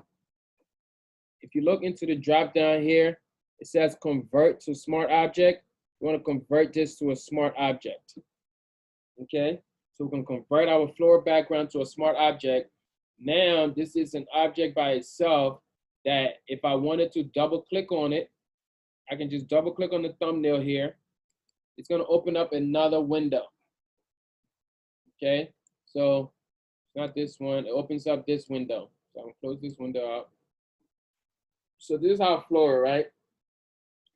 if you look into the drop down here, it says convert to smart object. We want to convert this to a smart object. Okay, so we can convert our Flora background to a smart object. Now this is an object by itself that if I wanted to double click on it, I can just double click on the thumbnail here. It's going to open up another window. Okay, so not this one, it opens up this window. So I'm gonna close this window out. So this is our Flora, right?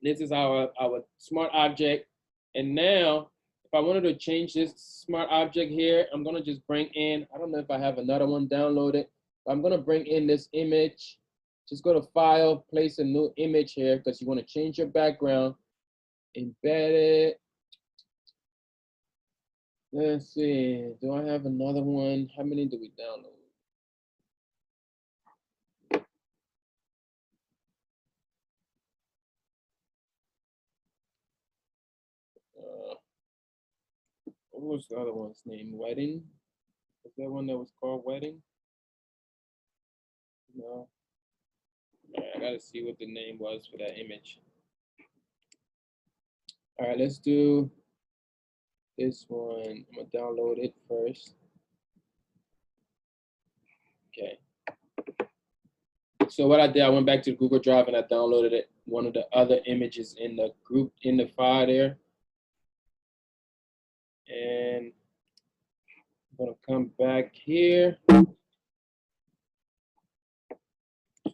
This is our smart object. And now, if I wanted to change this smart object here, I'm gonna just bring in, I don't know if I have another one downloaded, but I'm gonna bring in this image. Just go to File, place a new image here because you wanna change your background, embed it. Let's see, do I have another one? How many do we download? What was the other one's name? Wedding? Was that one that was called Wedding? No. All right, I gotta see what the name was for that image. All right, let's do this one. I'm gonna download it first. Okay. So what I did, I went back to Google Drive and I downloaded it, one of the other images in the group, in the file there. And I'm gonna come back here to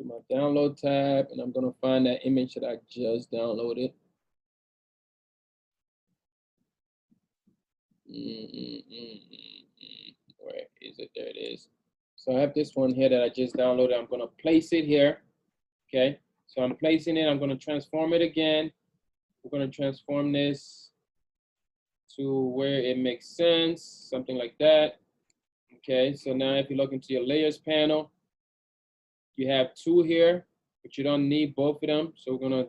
my download tab and I'm gonna find that image that I just downloaded. Where is it? There it is. So I have this one here that I just downloaded. I'm gonna place it here. Okay, so I'm placing it. I'm gonna transform it again. We're gonna transform this to where it makes sense, something like that. Okay, so now if you look into your layers panel, you have two here, but you don't need both of them. So we're gonna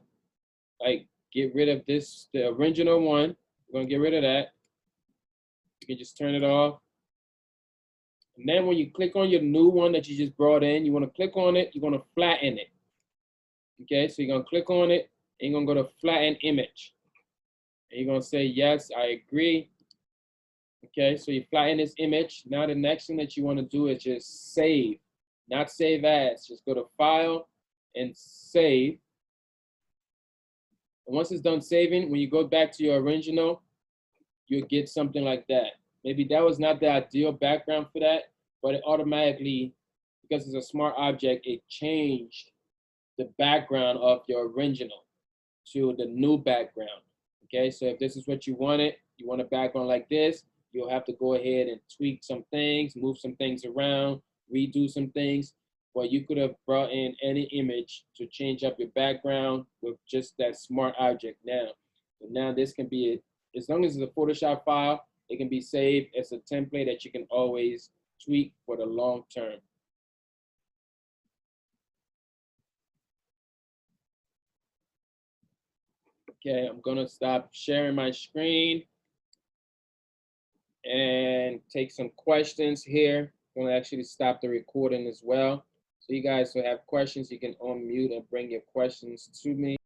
like get rid of this, the original one. We're gonna get rid of that. You can just turn it off. And then when you click on your new one that you just brought in, you want to click on it, you're going to flatten it. Okay, so you're going to click on it, and you're going to go to flatten image. And you're going to say, yes, I agree. Okay, so you flatten this image. Now the next thing that you want to do is just save, not save as. Just go to File and Save. And once it's done saving, when you go back to your original, you'll get something like that. Maybe that was not the ideal background for that, but it automatically, because it's a smart object, it changed the background of your original to the new background. Okay, so if this is what you want a background like this, you'll have to go ahead and tweak some things, move some things around, redo some things. But you could have brought in any image to change up your background with just that smart object now. So now this can be, as long as it's a Photoshop file, it can be saved as a template that you can always tweak for the long term. Okay, I'm gonna stop sharing my screen and take some questions here. I'm gonna actually stop the recording as well. So you guys who have questions, you can unmute and bring your questions to me.